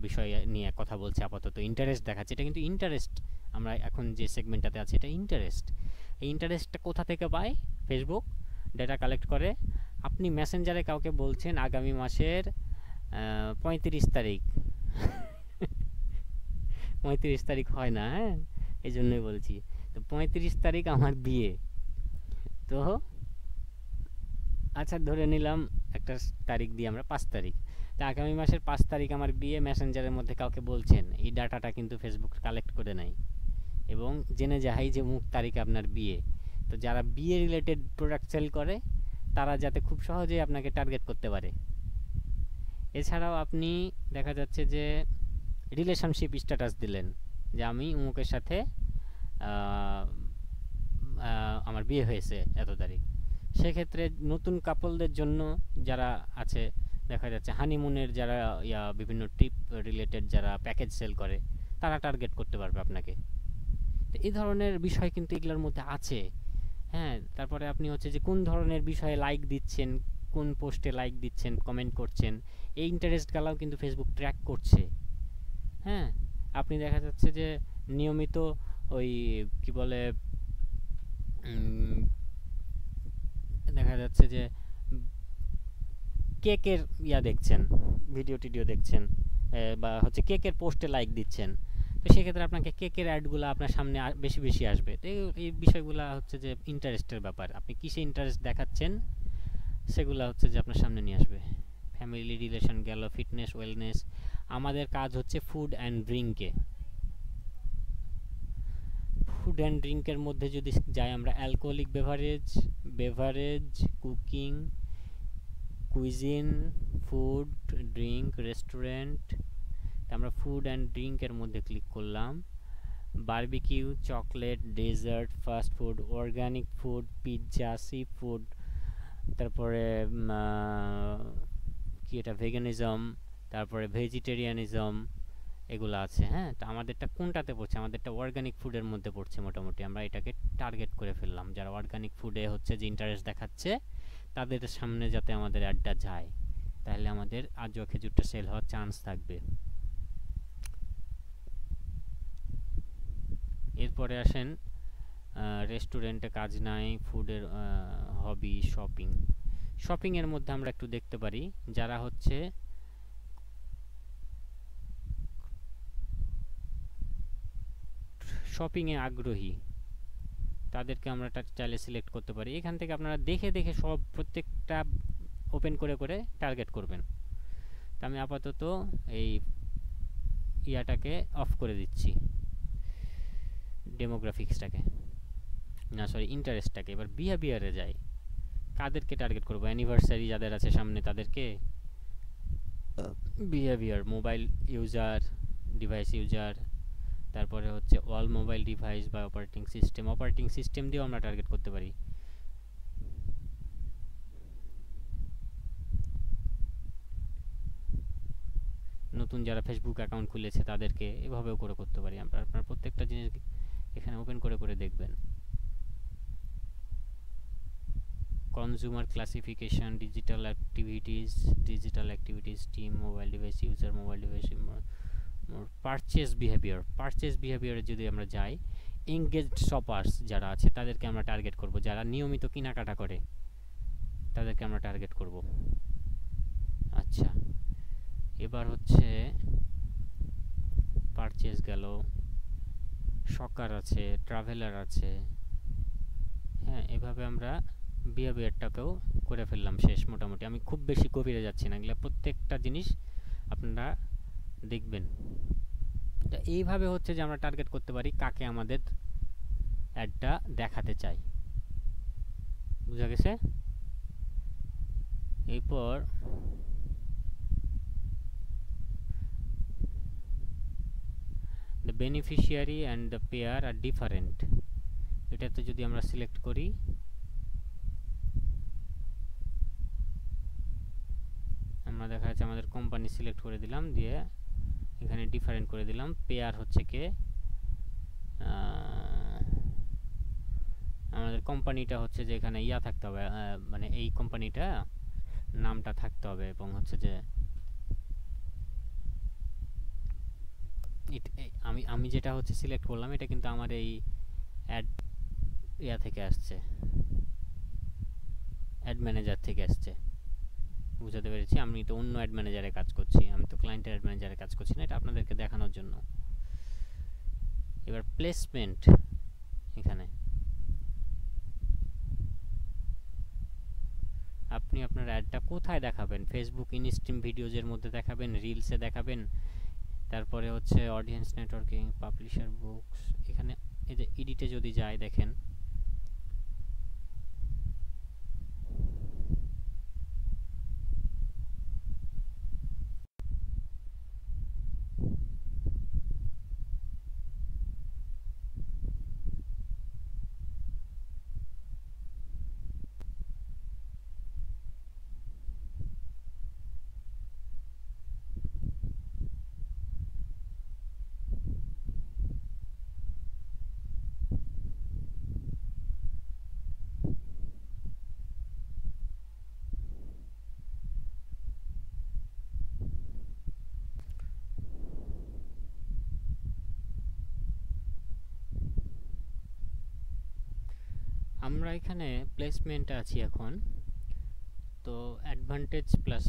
বিষয় নিয়ে কথা বলছে আপাতত, ইন্টারেস্ট দেখাচ্ছে, এটা কিন্তু ইন্টারেস্ট। আমরা এখন যে সেগমেন্টটাতে আছি এটা ইন্টারেস্ট। এই ইন্টারেস্টটা কোথা থেকে পায়? ফেসবুক ডেটা কালেক্ট করে। আপনি মেসেঞ্জারে কাউকে বলছেন আগামী মাসের 35 তারিখ 35 তারিখ হয় না, হ্যাঁ, এই জন্যই বলছি। তো 35 তারিখ আমার বিয়ে, তো আচ্ছা ধরে নিলাম একটা তারিখ দিয়ে আমরা 5 তারিখ, তা আগামী মাসের 5 তারিখ আমার বিয়ে, মেসেঞ্জারের মধ্যে কাউকে বলছেন, এই ডাটাটা কিন্তু ফেসবুক কালেক্ট করে নেয় এবং জেনে যায় যে মুখ তারিখ আপনার বিয়ে। তো যারা বিয়ে রিলেটেড প্রোডাক্ট সেল করে তারা যাতে খুব সহজেই আপনাকে টার্গেট করতে পারে। এছাড়াও আপনি দেখা যাচ্ছে যে রিলেশনশিপ স্ট্যাটাস দিলেন যে আমি অমুকের সাথে আমার বিয়ে হয়েছে এত তারিখ, সেক্ষেত্রে নতুন কাপলদের জন্য যারা আছে, দেখা যাচ্ছে হানিমুনের যারা বিভিন্ন ট্রিপ রিলেটেড যারা প্যাকেজ সেল করে তারা টার্গেট করতে পারবে আপনাকে। তো এই ধরনের বিষয় কিন্তু এগুলোর মধ্যে আছে। হ্যাঁ, তারপরে আপনি হচ্ছে যে কোন ধরনের বিষয়ে লাইক দিচ্ছেন, কোন পোস্টে লাইক দিচ্ছেন, কমেন্ট করছেন, এই ইন্টারেস্ট গেলাও কিন্তু ফেসবুক ট্র্যাক করছে। হ্যাঁ, আপনি দেখা যাচ্ছে যে নিয়মিত ওই কি বলে দেখা যাচ্ছে যে কেকের দেখছেন, ভিডিও টিডিও দেখছেন, বা হচ্ছে কেকের পোস্টে লাইক দিচ্ছেন, তো সেক্ষেত্রে আপনাকে কেকের অ্যাডগুলো আপনার সামনে বেশি বেশি আসবে। তো এই বিষয়গুলো হচ্ছে যে ইন্টারেস্টের ব্যাপার, আপনি কিসে ইন্টারেস্ট দেখাচ্ছেন সেগুলো হচ্ছে যে আপনার সামনে নিয়ে আসবে। ফ্যামিলি রিলেশন গেল, ফিটনেস ওয়েলনেস, আমাদের কাজ হচ্ছে ফুড অ্যান্ড ড্রিঙ্কে। ফুড অ্যান্ড ড্রিঙ্কের মধ্যে যদি যাই আমরা, alcoholic beverage, cooking, cuisine, food, drink, restaurant, আমরা ফুড অ্যান্ড ড্রিঙ্কের মধ্যে ক্লিক করলাম। Barbecue, chocolate, dessert, fast food, organic food, pizza, sea food, তারপরে কি এটা ভেগানিজম, তারপরে ভেজিটেরিয়ানিজম, এগুলো আছে। হ্যাঁ, তো আমাদেরটা কোনটাতে পড়ছে? আমাদেরটা অর্গানিক ফুডের মধ্যে পড়ছে। মোটামুটি আমরা এটাকে টার্গেট করে ফেললাম, যারা অর্গানিক ফুডে হচ্ছে যে ইন্টারেস্ট দেখাচ্ছে তাদের সামনে যাতে আমাদের অ্যাডটা যায়, তাহলে আমাদের আজও খেজুরটা সেল হওয়ার চান্স থাকবে। এরপরে আসেন রেস্টুরেন্টে কাজ নাই, ফুডের হবি, শপিং। শপিং এর মধ্যে আমরা একটু দেখতে পারি যারা হচ্ছে শপিং এ আগ্রহী তাদেরকে আমরা চাইলে সিলেক্ট করতে পারি। এখান থেকে আপনারা দেখে দেখে সব প্রত্যেকটা ওপেন করে করে টার্গেট করবেন। তো আমি আপাতত এই ইয়াটাকে অফ করে দিচ্ছি, ডেমোগ্রাফিক্সটাকে, না সরি ইন্টারেস্টটাকে। এবার বিহেভিয়ারে যাই, কাদেরকে টার্গেট করব? অ্যানিভার্সারি যাদের আছে সামনে তাদেরকে। Behaviour mobile user, device user, তারপরে হচ্ছে অল মোবাইল ডিভাইস বা অপারেটিং সিস্টেম দিয়েও আমরা টার্গেট করতে পারি। নতুন যারা ফেসবুক অ্যাকাউন্ট খুলেছে তাদেরকে এভাবেও করে করতে পারি আমরা। আপনার প্রত্যেকটা জিনিস এখানে ওপেন করে করে দেখবেন। Consumer classification, digital activities, team, mobile device user, purchase বিহেভিয়ারে যদি আমরা যাই, এঙ্গেজড শপার্স যারা আছে তাদেরকে আমরা টার্গেট করব। যারা নিয়মিত কেনাকাটা করে তাদেরকে আমরা টার্গেট করব। আচ্ছা, এবার হচ্ছে পারচেজ গেল, শকার আছে, ট্রাভেলার আছে। হ্যাঁ, এভাবে আমরা বিহেভিয়ারটাকেও করে ফেললাম শেষ মোটামুটি। আমি খুব বেশি গভীরে যাচ্ছি না, এগুলো প্রত্যেকটা জিনিস আপনারা দেখবেন। তো এইভাবে হচ্ছে যে আমরা টার্গেট করতে পারি কাকে আমাদের অ্যাডটা দেখাতে চাই। বুঝা গেছে? এরপর the beneficiary and the pair are different, এটাতে যদি আমরা সিলেক্ট করি, আমরা দেখা যাচ্ছে আমাদের কোম্পানি সিলেক্ট করে দিলাম, দিয়ে এখানে ডিফারেন্ট করে দিলাম। পেয়ার হচ্ছে কে, আমাদের কোম্পানিটা হচ্ছে যে এখানে ইয়া থাকতে হবে, মানে এই কোম্পানিটা নামটা থাকতে হবে, এবং হচ্ছে যে আমি যেটা হচ্ছে সিলেক্ট করলাম এটা কিন্তু আমার এই অ্যাড ইয়া থেকে আসছে, অ্যাড ম্যানেজার থেকে আসছে। বুঝাতে পেরেছি? আমি তো অন্য অ্যাড ম্যানেজারে কাজ করছি, আমি তো ক্লায়েন্টের অ্যাড ম্যানেজারে কাজ করছি না, এটা আপনাদেরকে দেখানোর জন্য। এবার প্লেসমেন্ট, এখানে আপনি আপনার অ্যাডটা কোথায় দেখাবেন? ফেসবুক ইনস্ট্রিম ভিডিওজের মধ্যে দেখাবেন, রিলসে দেখাবেন, তারপরে হচ্ছে অডিয়েন্স নেটওয়ার্কিং, পাবলিশার বুকস। এখানে এই যে এডিটে যদি যাই, দেখেন আমরা এখানে প্লেসমেন্টে আছি এখন। তো অ্যাডভান্টেজ প্লাস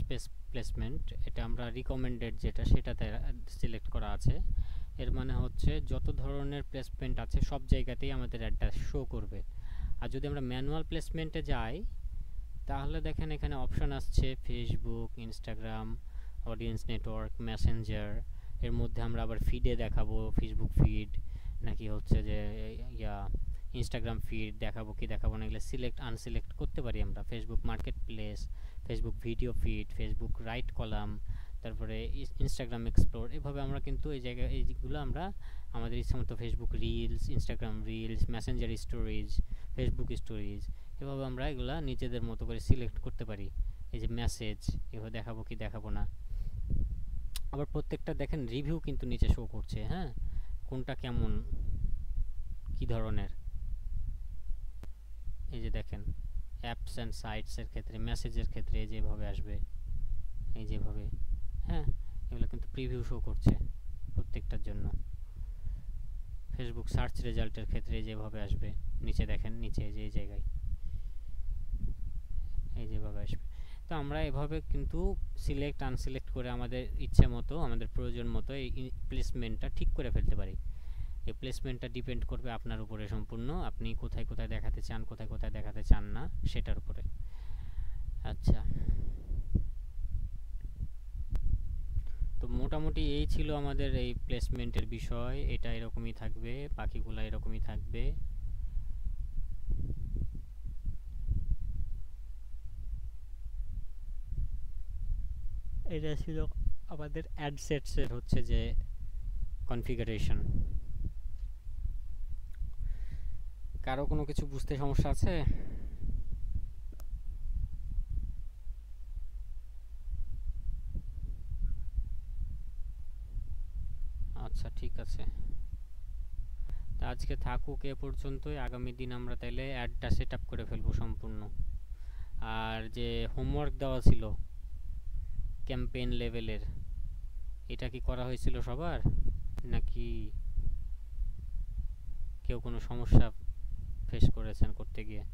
প্লেসমেন্ট, এটা আমরা রিকমেন্ডেড যেটা সেটাতে সিলেক্ট করা আছে। এর মানে হচ্ছে যত ধরনের প্লেসমেন্ট আছে সব জায়গাতেই আমাদের অ্যাডটা শো করবে। আর যদি আমরা ম্যানুয়াল প্লেসমেন্টে যাই তাহলে দেখেন এখানে অপশন আসছে Facebook, Instagram, audience network, Messenger. এর মধ্যে আমরা আবার ফিডে দেখাবো, ফেসবুক ফিড নাকি হচ্ছে যে ইয়া ইনস্টাগ্রাম ফিড দেখাবো কি দেখাবো না, এগুলো সিলেক্ট আনসিলেক্ট করতে পারি আমরা। Facebook market place, Facebook video feed, Facebook right column, তারপরে ইনস্টাগ্রাম এক্সপ্লোর। এভাবে আমরা কিন্তু এই জায়গায় এইগুলো আমরা আমাদের ইচ্ছা মতো Facebook reels, Instagram reels, Messenger stories, Facebook stories, এভাবে আমরা এগুলা নিজেদের মতো করে সিলেক্ট করতে পারি। এই যে মেসেজ, এভাবে দেখাবো কি দেখাবো না। আবার প্রত্যেকটা দেখেন রিভিউ কিন্তু নিচে শো করছে, হ্যাঁ, কোনটা কেমন কি ধরনের। এই যে দেখেন অ্যাপস অ্যান্ড সাইটসের ক্ষেত্রে, মেসেজের ক্ষেত্রে যেভাবে আসবে, এই যেভাবে, হ্যাঁ, এগুলো কিন্তু প্রিভিউ শো করছে প্রত্যেকটার জন্য। ফেসবুক সার্চ রেজাল্টের ক্ষেত্রে যেভাবে আসবে, নিচে দেখেন, নিচে যে জায়গায় এই যেভাবে আসবে। তো আমরা এভাবে কিন্তু সিলেক্ট আনসিলেক্ট করে আমাদের ইচ্ছে মতো, আমাদের প্রয়োজন মতো এই প্লেসমেন্টটা ঠিক করে ফেলতে পারি। এই প্লেসমেন্টটা ডিপেন্ড করবে আপনার উপরে সম্পূর্ণ, আপনি কোথায় কোথায় দেখাতে চান, কোথায় কোথায় দেখাতে চান না, সেটার উপরে। আচ্ছা, তো মোটামুটি এই ছিল আমাদের এই প্লেসমেন্টের বিষয়। এটা এরকমই থাকবে, বাকিগুলো এরকমই থাকবে। এটা ছিল আমাদের অ্যাডসেটসের হচ্ছে যে কনফিগারেশন। কারো কোনো কিছু বুঝতে সমস্যা আছে? আচ্ছা, ঠিক আছে। তা আজকে থাকুক এ পর্যন্তই। আগামী দিন আমরা তাইলে অ্যাডটা সেট আপ করে ফেলবো সম্পূর্ণ। আর যে হোমওয়ার্ক দেওয়া ছিল ক্যাম্পেইন লেভেলের, এটা কি করা হয়েছিল সবার, নাকি কেউ কোনো সমস্যা ফেস করেছেন করতে গিয়ে?